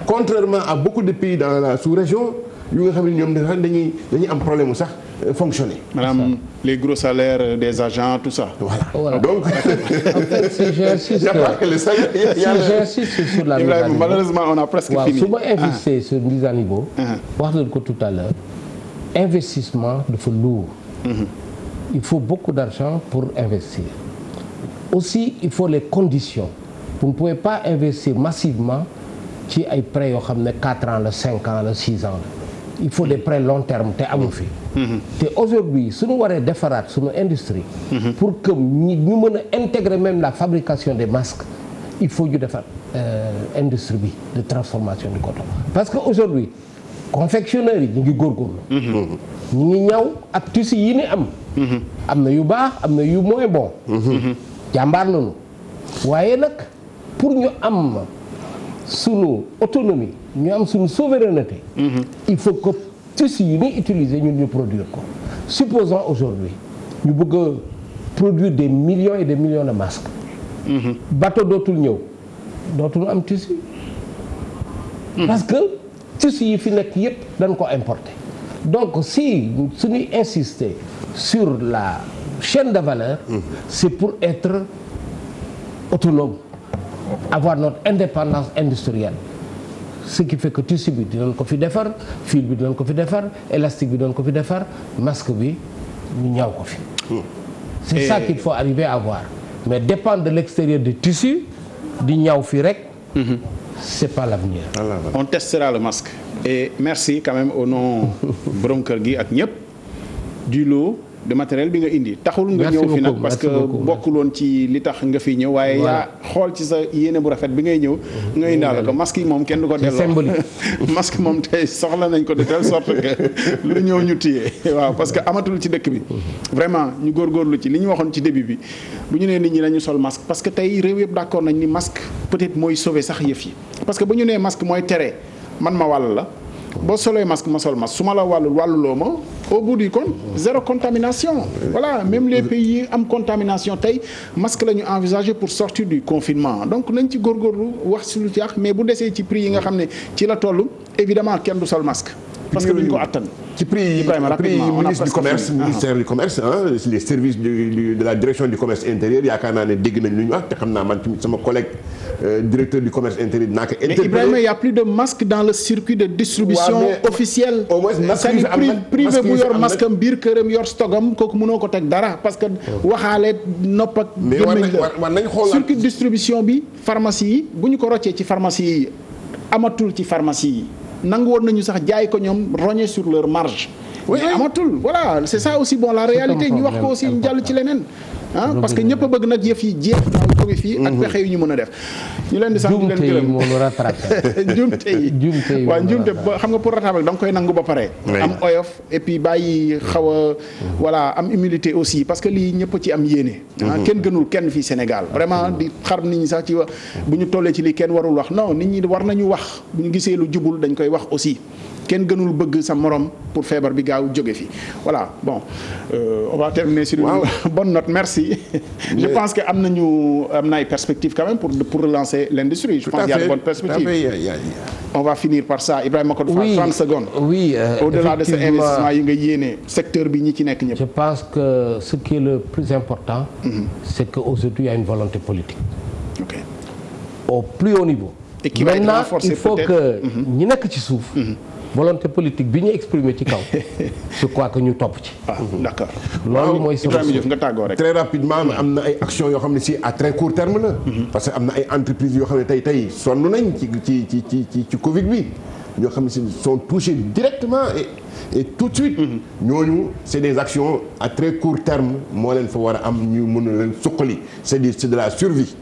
[SPEAKER 3] Contrairement à beaucoup de pays dans la sous-région yu nga xam ne ñoom dañuy am problème mu sax fonctionner.
[SPEAKER 1] maanaam les gros salaires des agents tout ça.
[SPEAKER 3] Voilà. Donc.
[SPEAKER 4] En fait, si j'insiste sur la mise à niveau,
[SPEAKER 1] malheureusement on a presque fini.
[SPEAKER 4] su ma insister sur mise à niveau. wax nañu ko tout à l'heure investissement dafa lourd. Il faut beaucoup d'argent pour investir. Aussi il faut les conditions. Vous ne pouvez pas investir massivement ci ay prêts yoo xam ne 4 ans la 5 ans la 6 ans la. Il faut des prêts long terme te amu fi. te aujourd'hui suñu waree defaraat suñu industrie. pour que ñu mën a intégrer même la fabrication des masques il faut ñu defar industrie bi de transformation du coton. parce que aujourd'hui confectionneurs yi ñu ngi góorgóorlu. ñu ngi ñaw ak tissu yi ni am. am na yu baax am na yu moins bon. jàmbaar nañu waaye nag pour ñu am sunu autonomie ñu am suñu souveraineté. il faut que tissu yi ñuy utiliser ñun ñu produire ko. supposons aujourd'hui ñu bëgg a produire des millions et des millions de masques. bateau dootul ñëw dootul am tissu. parce que tissu yi fi nekk yépp dañ ko importer. donc si suñuy insister sur la chaîne de valeur. c'est pour être autonome. avoir notre indépendance industrielle. ce qui fait que tissu bi dinañ ko fi defar fil bi dinañ ko fi defar élastique bi dinañ ko fi defar masque bi ñu ñaw ko fi. c'est ça qu'il faut arriver à avoir mais dépendre de l'extérieur du tissu di ñaw fi rek. c'est pas l'avenir.
[SPEAKER 1] On testera le masque. Et merci quand même au nom borom kër gi ak ñëpp du lot de matériel bi nga indi taxul nga ñëw fi nag parce que bokkuloon ci li tax nga fi ñëw waaye yaa xool ci sa yéene bu rafet bi ngay ñëw nga indaale ko masque yi moom kenn du ko delloo masque moom tey soxla nañ ko de telle sorte que lu ñëw ñu téye waaw parce que amatul ci dëkk bi vraiment ñu góorgóorlu ci li ñu waxoon ci début bi bu ñu nee nit ñi nañu sol masque parce que tey réew yëpp d'accord nañ ni masque peut-être mooy sauver sax yëf yi parce que bu ñu nee masque mooy tere man ma wàll la boo solee masque ma sol masque su ma la wàlluloo ma au bout du compte zéro contamination voilà même les pays yi am contamination tey masque la ñu envisagé pour sortir du confinement donc nañ ci góorgóorlu wax si lu ci mais bu desee ci prix yi nga xam ne ci la toll évidemment kenn du sol masque parce que duñ ko attan
[SPEAKER 3] ci prix ministre du commerce ministère du commerce les services de la direction du commerce intérieur yaakaar naa ne dégg nañ lu ñu wax te xam naa man tamit sama collègue directeur du commerce intérieur naa ko interpellé.
[SPEAKER 1] Mais Ibrahima, il y a plus de masques dans le circuit de distribution officielle.
[SPEAKER 3] au moins
[SPEAKER 1] c'est-à-dire privé bu yor masque am biir këram yor stogam kooku mënoo ko teg dara parce que waxaale nopp ak gémmiñ la circuit de distribution bi pharmacie yi bu ñu ko roccee ci pharmacie yi amatul ci pharmacie yi nangu woon nañu sax jaay ko ñoom rogner sur leur marge. mais amatul voilà c'est ça aussi bon la réalité ñu wax ko aussi ñu jàll ci leneen. parce que ñëpp a bëgg nag yëf yi jeex daal jóge fii ak pexe yu ñu mën a def ñu leen di sant di leen gërëm jumte yi waaw jumte xam nga pour rattraper da nga koy nangu ba pare am oyof et puis bàyyi xaw a voilà am humilité aussi parce que lii ñëpp ci am yéene kenn gënul kenn fii Sénégal vraiment di xar nit ñi sax ci wax bu ñu tollee ci lii kenn warul wax non nit ñi war nañu wax bu ñu gisee lu jubul dañ koy wax aussi kenn gënul bëgg sa morom pour feebar bi gaaw jóge fi voilà bon on va terminer sur une bonne note merci je pense que am na ay perspectives quand même pour relancer l'industrie je pense qu'il y a de bonnes perspectives on va finir par ça Ibrahima Macodou Fall 30 secondes
[SPEAKER 4] oui
[SPEAKER 1] au-delà de ce investissement yi nga yéene secteur bi ñi ci nekk ñëpp
[SPEAKER 4] je pense que ce qui est le plus important c'est que aujourd'hui il y a une volonté politique au plus haut niveau
[SPEAKER 1] et qui va être renforcée
[SPEAKER 4] il faut que ñi nekk ci suuf volonté politique bi ñu exprimé ci kaw je crois que ñu topp ci.
[SPEAKER 1] d'accord
[SPEAKER 4] loolu mooy
[SPEAKER 1] Ibrahima Diouf nga tàggoo rek.
[SPEAKER 3] très rapidement am na ay actions yoo xam ne si à très court terme la. parce que am na ay entreprises yoo xam ne tey sonn nañ ci Covid bi ñoo xam ne si sont touchés directement et tout de suite. ñooñu c'est des actions à très court terme moo leen fa war a am ñu mën a leen suqali c'est de la survie.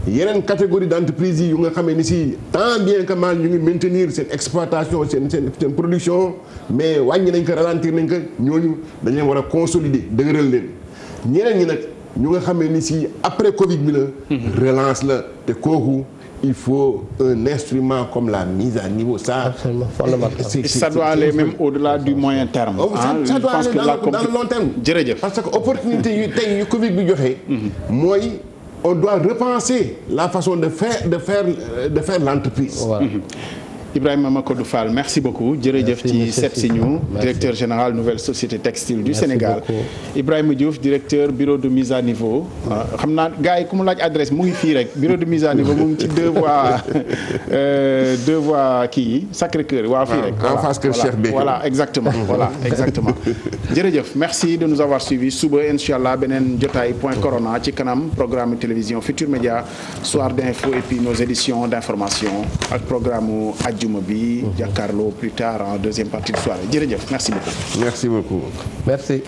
[SPEAKER 3] yeneen catégorie d'entreprise yi yu nga xamee ni si tant bien que mal ñu ngi maintenir seen exploitation seen production mais wàññi nañ ko ralentir nañ ko ñooñu dañ leen war a consolider dëgëral leen ñeneen ñi nag ñu nga xamee ni si après Covid bi la relance la te kooku il faut un instrument comme la mise à niveau ça
[SPEAKER 1] ça doit aller même au-delà du moyen terme
[SPEAKER 3] ça doit aller dans le long terme
[SPEAKER 1] jërëjëf parce
[SPEAKER 3] que opportunité yu tey yu Covid bi joxe mooy on doit repenser la façon de faire l'entreprise.
[SPEAKER 4] Voilà.
[SPEAKER 1] Ibrahima Macodou Fall merci beaucoup jërëjëf ci seet si ñu directeur général nouvelle société textile du Sénégal Ibrahima Diouf directeur bureau de mise à niveau xam naa gars yi ku mu laaj adresse mu ngi fii rek bureau de mise à niveau mu ngi ci deux voies kii yi Sacré-Cœur waa fii rek
[SPEAKER 3] en face kër Cheikh Béthio
[SPEAKER 1] voilà exactement jërëjëf merci de nous avoir suivis suba inchallah beneen jotaay point corona ci kanam programme télévision Futur Média soir d'info et puis nos éditions d'information ak programme ajjuma bi jàkkaarloo plus tard en deuxième partie de soirée jërëjëf merci beaucoup.
[SPEAKER 3] Merci beaucoup.
[SPEAKER 4] Merci.